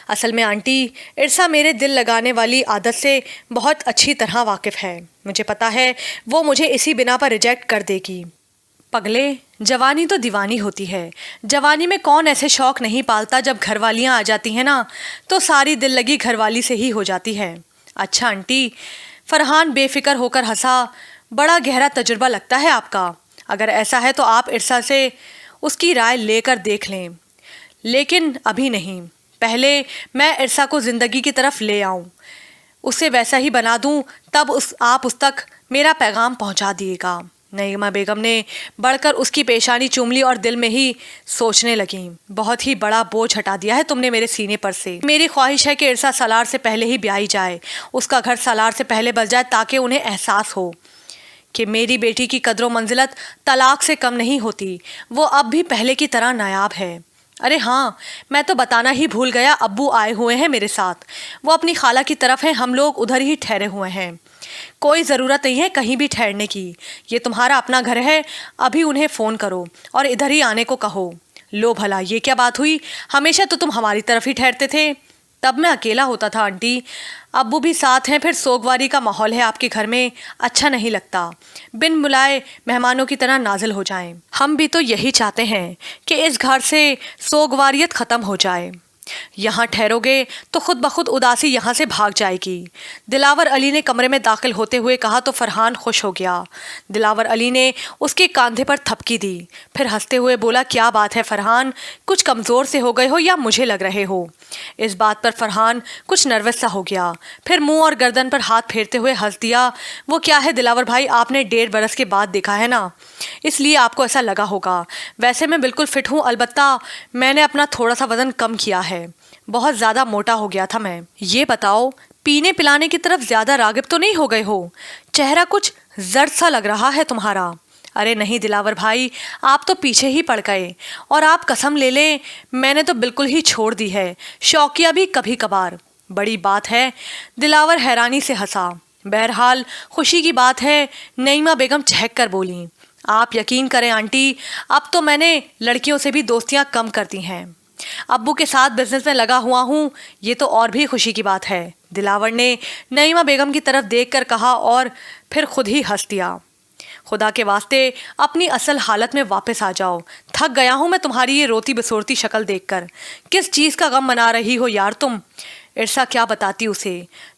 असल में आंटी, इरसा मेरे दिल लगाने वाली आदत से बहुत अच्छी तरह वाकिफ़ है। मुझे पता है वो मुझे इसी बिना पर रिजेक्ट कर देगी। पगले, जवानी तो दीवानी होती है। जवानी में कौन ऐसे शौक़ नहीं पालता? जब घरवालियाँ आ जाती हैं ना, तो सारी दिल लगी घरवाली से ही हो जाती है। अच्छा आंटी, फरहान बेफिक्र होकर हंसा, बड़ा गहरा तजुर्बा लगता है आपका। अगर ऐसा है तो आप इरसा से उसकी राय लेकर देख लें, लेकिन अभी नहीं। पहले मैं इरसा को ज़िंदगी की तरफ ले आऊं, उसे वैसा ही बना दूं, तब आप उस तक मेरा पैगाम पहुंचा दिएगा। नईमा बेगम ने बढ़कर उसकी पेशानी चूम ली और दिल में ही सोचने लगी, बहुत ही बड़ा बोझ हटा दिया है तुमने मेरे सीने पर से। मेरी ख्वाहिश है कि इरसा सालार से पहले ही ब्याही जाए, उसका घर सालार से पहले बस जाए, ताकि उन्हें एहसास हो कि मेरी बेटी की कदर मंजिलत तलाक से कम नहीं होती। वो अब भी पहले की तरह नायाब है। अरे हाँ, मैं तो बताना ही भूल गया, अब्बू आए हुए हैं मेरे साथ। वो अपनी खाला की तरफ हैं, हम लोग उधर ही ठहरे हुए हैं। कोई ज़रूरत नहीं है कहीं भी ठहरने की, ये तुम्हारा अपना घर है। अभी उन्हें फ़ोन करो और इधर ही आने को कहो। लो भला, ये क्या बात हुई? हमेशा तो तुम हमारी तरफ ही ठहरते थे। तब मैं अकेला होता था आंटी, अब्बू भी साथ हैं, फिर सोगवारी का माहौल है आपके घर में, अच्छा नहीं लगता। बिन बुलाए मेहमानों की तरह नाजिल हो जाएं। हम भी तो यही चाहते हैं कि इस घर से सोगवारियत ख़त्म हो जाए। यहाँ ठहरोगे तो खुद बखुद उदासी यहाँ से भाग जाएगी। दिलावर अली ने कमरे में दाखिल होते हुए कहा तो फरहान खुश हो गया। दिलावर अली ने उसके कंधे पर थपकी दी, फिर हंसते हुए बोला, क्या बात है फरहान, कुछ कमज़ोर से हो गए हो या मुझे लग रहे हो? इस बात पर फरहान कुछ नर्वस सा हो गया, फिर मुंह और गर्दन पर हाथ फेरते हुए हंस दिया। वो क्या है दिलावर भाई, आपने 1.5 बरस के बाद देखा है ना, इसलिए आपको ऐसा लगा होगा। वैसे मैं बिल्कुल फिट हूँ, अलबत्ता मैंने अपना थोड़ा सा वज़न कम किया है, बहुत ज़्यादा मोटा हो गया था मैं। ये बताओ, पीने पिलाने की तरफ ज़्यादा रागिब तो नहीं हो गए हो? चेहरा कुछ जर्द सा लग रहा है तुम्हारा। अरे नहीं दिलावर भाई, आप तो पीछे ही पड़ गए, और आप कसम ले लें मैंने तो बिल्कुल ही छोड़ दी है, शौकिया भी कभी कभार। बड़ी बात है, दिलावर हैरानी से हंसा। बहरहाल खुशी की बात है, नईमा बेगम चहक कर बोली, आप यकीन करें आंटी, अब तो मैंने लड़कियों से भी दोस्तियां कम कर दी हैं। अब्बू के साथ बिजनेस में लगा हुआ हूँ, ये तो और भी खुशी की बात है। दिलावर ने नईमा बेगम की तरफ देखकर कहा और फिर खुद ही हंस दिया। खुदा के वास्ते अपनी असल हालत में वापस आ जाओ, थक गया हूँ मैं तुम्हारी ये रोती बसोरती शक्ल देखकर। किस चीज़ का गम मना रही हो यार तुम? इरसा क्या बताती उसे,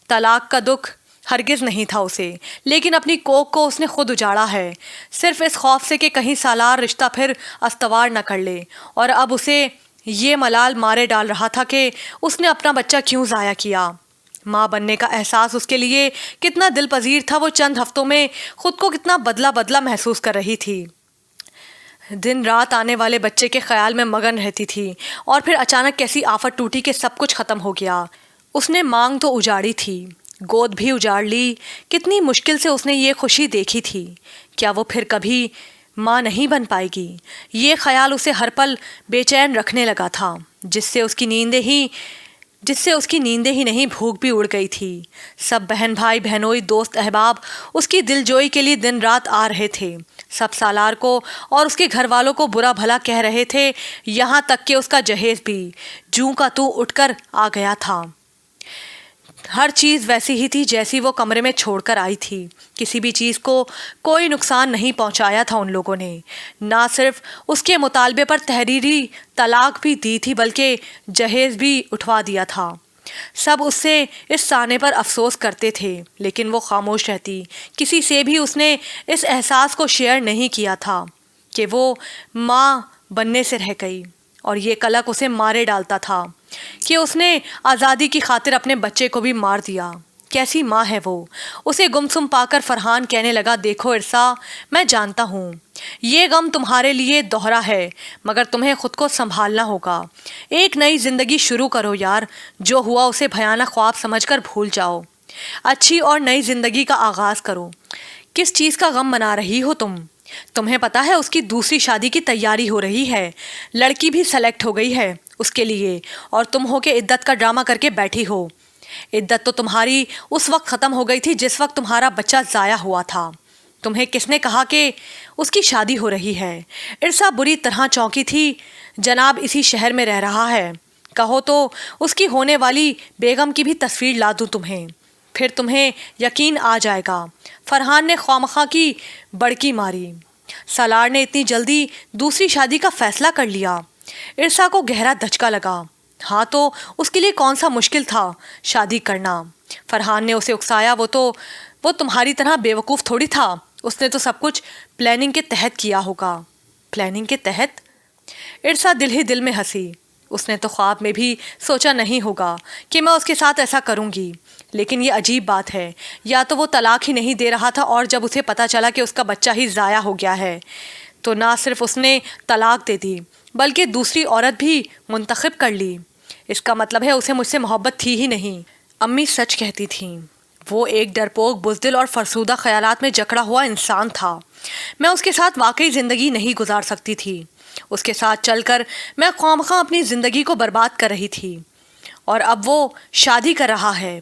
तलाक का दुख हरगिज़ नहीं था उसे, लेकिन अपनी कोख को उसने खुद उजाड़ा है, सिर्फ इस खौफ से कि कहीं सालार रिश्ता फिर अस्तवार न कर ले। और अब उसे ये मलाल मारे डाल रहा था कि उसने अपना बच्चा क्यों ज़ाया किया। माँ बनने का एहसास उसके लिए कितना दिल पजीर था, वो चंद हफ्तों में खुद को कितना बदला बदला महसूस कर रही थी। दिन रात आने वाले बच्चे के ख्याल में मगन रहती थी, और फिर अचानक कैसी आफत टूटी कि सब कुछ ख़त्म हो गया। उसने मांग तो उजाड़ी थी, गोद भी उजाड़ ली, कितनी मुश्किल से उसने ये खुशी देखी थी। क्या वो फिर कभी माँ नहीं बन पाएगी? ये ख्याल उसे हर पल बेचैन रखने लगा था, जिससे उसकी नींदें ही नहीं, भूख भी उड़ गई थी। सब बहन भाई बहनोई दोस्त अहबाब उसकी दिलजोई के लिए दिन रात आ रहे थे। सब सालार को और उसके घर वालों को बुरा भला कह रहे थे, यहाँ तक कि उसका जहेज भी जूं का तू उठकर आ गया था। हर चीज़ वैसी ही थी जैसी वो कमरे में छोड़कर आई थी। किसी भी चीज़ को कोई नुकसान नहीं पहुंचाया था उन लोगों ने। ना सिर्फ उसके मुतालबे पर तहरीरी तलाक भी दी थी, बल्कि जहेज भी उठवा दिया था। सब उससे इस साने पर अफसोस करते थे, लेकिन वो खामोश रहती। किसी से भी उसने इस एहसास को शेयर नहीं किया था कि वो माँ बनने से रह गई, और ये कलक उसे मारे डालता था कि उसने आज़ादी की खातिर अपने बच्चे को भी मार दिया। कैसी माँ है वो? उसे गुमसुम पाकर फरहान कहने लगा, देखो इरसा, मैं जानता हूँ ये गम तुम्हारे लिए दोहरा है, मगर तुम्हें खुद को संभालना होगा। एक नई जिंदगी शुरू करो यार, जो हुआ उसे भयानक ख्वाब समझकर भूल जाओ। अच्छी और नई जिंदगी का आगाज़ करो। किस चीज़ का गम मना रही हो तुम? तुम्हें पता है उसकी दूसरी शादी की तैयारी हो रही है, लड़की भी सेलेक्ट हो गई है उसके लिए, और तुम हो के इद्दत का ड्रामा करके बैठी हो। इद्दत तो तुम्हारी उस वक्त ख़त्म हो गई थी जिस वक्त तुम्हारा बच्चा ज़ाया हुआ था। तुम्हें किसने कहा कि उसकी शादी हो रही है? इरसा बुरी तरह चौंकी थी। जनाब इसी शहर में रह रहा है, कहो तो उसकी होने वाली बेगम की भी तस्वीर ला दूँ तुम्हें, फिर तुम्हें यकीन आ जाएगा। फरहान ने ख्वामखा की बड़की मारी। सालार ने इतनी जल्दी दूसरी शादी का फैसला कर लिया। इरसा को गहरा धचका लगा। हाँ तो उसके लिए कौन सा मुश्किल था शादी करना? फरहान ने उसे उकसाया, वो तुम्हारी तरह बेवकूफ़ थोड़ी था, उसने तो सब कुछ प्लानिंग के तहत किया होगा। प्लानिंग के तहत? इरसा दिल ही दिल में हंसी। उसने तो ख्वाब में भी सोचा नहीं होगा कि मैं उसके साथ ऐसा करूँगी। लेकिन ये अजीब बात है, या तो वो तलाक ही नहीं दे रहा था, और जब उसे पता चला कि उसका बच्चा ही ज़ाया हो गया है तो ना सिर्फ उसने तलाक दे दी बल्कि दूसरी औरत भी मुंतखब कर ली। इसका मतलब है उसे मुझसे मोहब्बत थी ही नहीं। अम्मी सच कहती थीं। वो एक डरपोक, बुज़दिल और फरसूदा ख्यालात में जकड़ा हुआ इंसान था। मैं उसके साथ वाकई ज़िंदगी नहीं गुजार सकती थी। उसके साथ चलकर मैं ख्वामखा अपनी ज़िंदगी को बर्बाद कर रही थी, और अब वो शादी कर रहा है।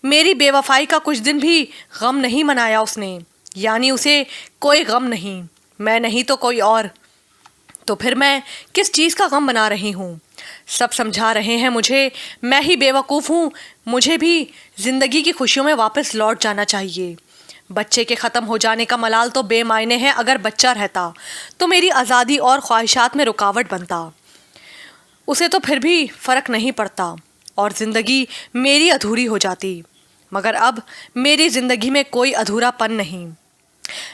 मेरी बेवफाई का कुछ दिन भी गम नहीं मनाया उसने, यानी उसे कोई गम नहीं, मैं नहीं तो कोई और। तो फिर मैं किस चीज़ का गम मना रही हूँ? सब समझा रहे हैं मुझे, मैं ही बेवकूफ़ हूँ। मुझे भी ज़िंदगी की खुशियों में वापस लौट जाना चाहिए। बच्चे के ख़त्म हो जाने का मलाल तो बेमायने है, अगर बच्चा रहता तो मेरी आज़ादी और ख्वाहिशात में रुकावट बनता। उसे तो फिर भी फ़र्क नहीं पड़ता और ज़िंदगी मेरी अधूरी हो जाती। मगर अब मेरी ज़िंदगी में कोई अधूरापन नहीं।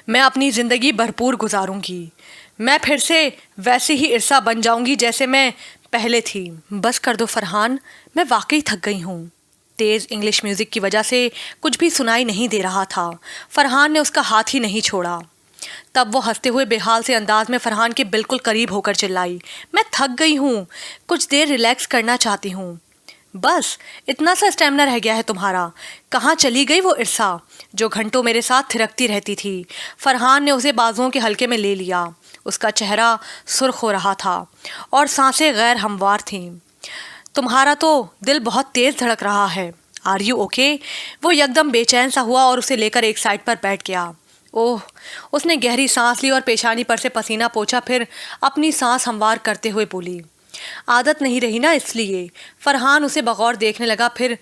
मैं अपनी ज़िंदगी भरपूर गुजारूंगी। मैं फिर से वैसी ही इर्सा बन जाऊंगी जैसे मैं पहले थी। बस कर दो फरहान, मैं वाकई थक गई हूँ। तेज़ इंग्लिश म्यूज़िक की वजह से कुछ भी सुनाई नहीं दे रहा था। फरहान ने उसका हाथ ही नहीं छोड़ा। तब वो हंसते हुए बेहाल से अंदाज में फरहान के बिल्कुल करीब होकर चिल्लाई, मैं थक गई हूँ, कुछ देर रिलैक्स करना चाहती हूँ। बस इतना सा स्टेमिना रह गया है तुम्हारा। कहाँ चली गई वो इर्सा जो घंटों मेरे साथ थिरकती रहती थी। फरहान ने उसे बाजुओं के हल्के में ले लिया। उसका चेहरा सुर्ख हो रहा था और सांसें गैर हमवार थीं। तुम्हारा तो दिल बहुत तेज़ धड़क रहा है। Are you okay? वो एकदम बेचैन सा हुआ और उसे लेकर एक साइड पर बैठ गया। ओह, उसने गहरी सांस ली और पेशानी पर से पसीना पोंछा, फिर अपनी सांस हमवार करते हुए बोली, आदत नहीं रही ना इसलिए। फरहान उसे बगौर देखने लगा, फिर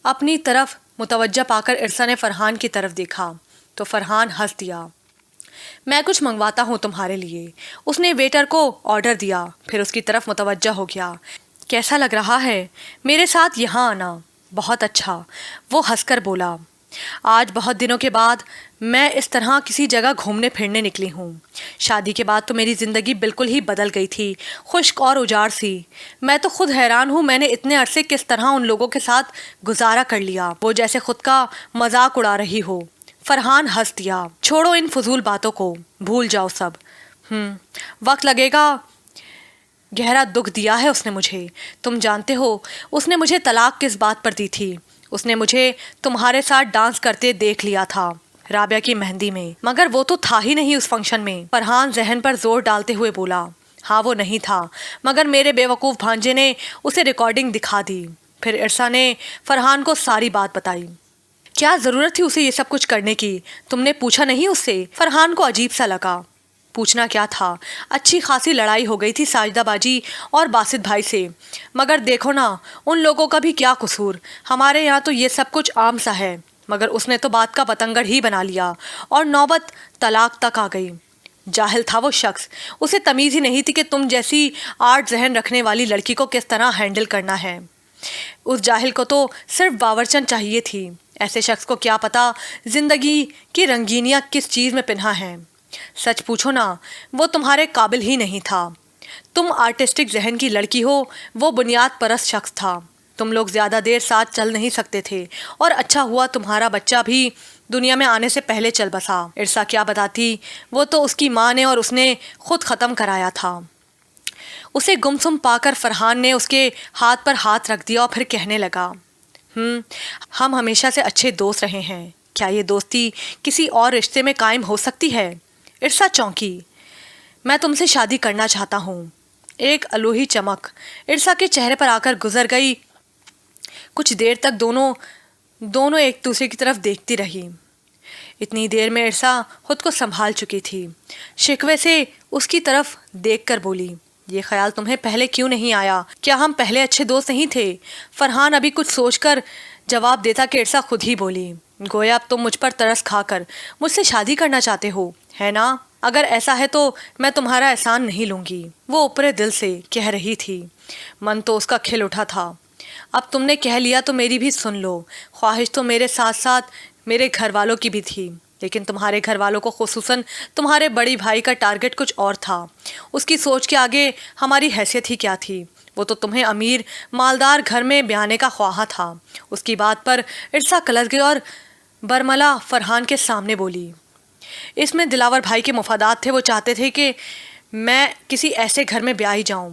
अपनी तरफ मुतवज्जा पाकर इरसा ने फरहान की तरफ देखा तो फरहान हंस दिया। मैं कुछ मंगवाता हूँ तुम्हारे लिए। उसने वेटर को ऑर्डर दिया, फिर उसकी तरफ मुतवज्जा हो गया। कैसा लग रहा है मेरे साथ यहाँ आना? बहुत अच्छा, वो हंसकर बोला। आज बहुत दिनों के बाद मैं इस तरह किसी जगह घूमने फिरने निकली हूँ। शादी के बाद तो मेरी ज़िंदगी बिल्कुल ही बदल गई थी, खुश्क और उजाड़ सी। मैं तो खुद हैरान हूँ मैंने इतने अरसे किस तरह उन लोगों के साथ गुजारा कर लिया, वो जैसे खुद का मजाक उड़ा रही हो। फरहान हंस दिया। छोड़ो इन फजूल बातों को, भूल जाओ सब। वक्त लगेगा। गहरा दुख दिया है उसने मुझे। तुम जानते हो उसने मुझे तलाक किस बात पर दी थी? उसने मुझे तुम्हारे साथ डांस करते देख लिया था राबिया की मेहंदी में, मगर वो तो था ही नहीं उस फंक्शन में। फरहान जहन पर जोर डालते हुए बोला, हाँ वो नहीं था, मगर मेरे बेवकूफ़ भांजे ने उसे रिकॉर्डिंग दिखा दी। फिर इरसा ने फरहान को सारी बात बताई। क्या ज़रूरत थी उसे ये सब कुछ करने की? तुमने पूछा नहीं उससे? फरहान को अजीब सा लगा। पूछना क्या था, अच्छी खासी लड़ाई हो गई थी साजिदा बाजी और बासित भाई से, मगर देखो ना उन लोगों का भी क्या कसूर। हमारे यहाँ तो ये सब कुछ आम सा है, मगर उसने तो बात का पतंगड़ ही बना लिया और नौबत तलाक तक आ गई। जाहिल था वो शख्स, उसे तमीज़ ही नहीं थी कि तुम जैसी आर्ट जहन रखने वाली लड़की को किस तरह हैंडल करना है। उस जाहिल को तो सिर्फ बावरचन चाहिए थी। ऐसे शख्स को क्या पता ज़िंदगी की रंगीनियाँ किस चीज़ में पिन्हा हैं। सच पूछो ना, वो तुम्हारे काबिल ही नहीं था। तुम आर्टिस्टिक जहन की लड़की हो, वो बुनियाद परस्त शख्स था। तुम लोग ज़्यादा देर साथ चल नहीं सकते थे और अच्छा हुआ तुम्हारा बच्चा भी दुनिया में आने से पहले चल बसा। इरसा क्या बताती, वो तो उसकी माँ ने और उसने खुद ख़त्म कराया था। उसे गुमसुम पाकर फरहान ने उसके हाथ पर हाथ रख दिया और फिर कहने लगा, हम हमेशा से अच्छे दोस्त रहे हैं, क्या ये दोस्ती किसी और रिश्ते में कायम हो सकती है? इरसा चौंकी। मैं तुमसे शादी करना चाहता हूँ। एक अलोही चमक इरसा के चेहरे पर आकर गुजर गई। कुछ देर तक दोनों एक दूसरे की तरफ देखती रही। इतनी देर में इरसा खुद को संभाल चुकी थी। शिकवे से उसकी तरफ देखकर बोली, ये ख्याल तुम्हें पहले क्यों नहीं आया? क्या हम पहले अच्छे दोस्त नहीं थे? फरहान अभी कुछ सोचकर जवाब देता कि इरसा खुद ही बोली, गोया अब तुम मुझ पर तरस खाकर मुझसे शादी करना चाहते हो, है ना? अगर ऐसा है तो मैं तुम्हारा एहसान नहीं लूँगी। वो ऊपरे दिल से कह रही थी। मन तो उसका खिल उठा था। अब तुमने कह लिया तो मेरी भी सुन लो। ख्वाहिश तो मेरे साथ साथ मेरे घर वालों की भी थी, लेकिन तुम्हारे घर वालों को खुसूसन तुम्हारे बड़ी भाई का टारगेट कुछ और था। उसकी सोच के आगे हमारी हैसियत ही क्या थी? वो तो तुम्हें अमीर मालदार घर में ब्याने का ख्वाहा था। उसकी बात पर इरसा कलस गई और बरमला फरहान के सामने बोली, इसमें दिलावर भाई के मुफादात थे। वो चाहते थे कि मैं किसी ऐसे घर में ब्याही जाऊं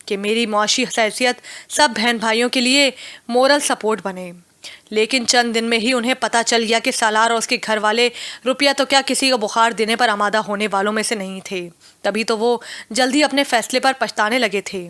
कि मेरी मुआशी हैसियत सब बहन भाइयों के लिए मोरल सपोर्ट बने। लेकिन चंद दिन में ही उन्हें पता चल गया कि सालार और उसके घर वाले रुपया तो क्या किसी को बुखार देने पर आमादा होने वालों में से नहीं थे। तभी तो वो जल्दी अपने फैसले पर पछताने लगे थे।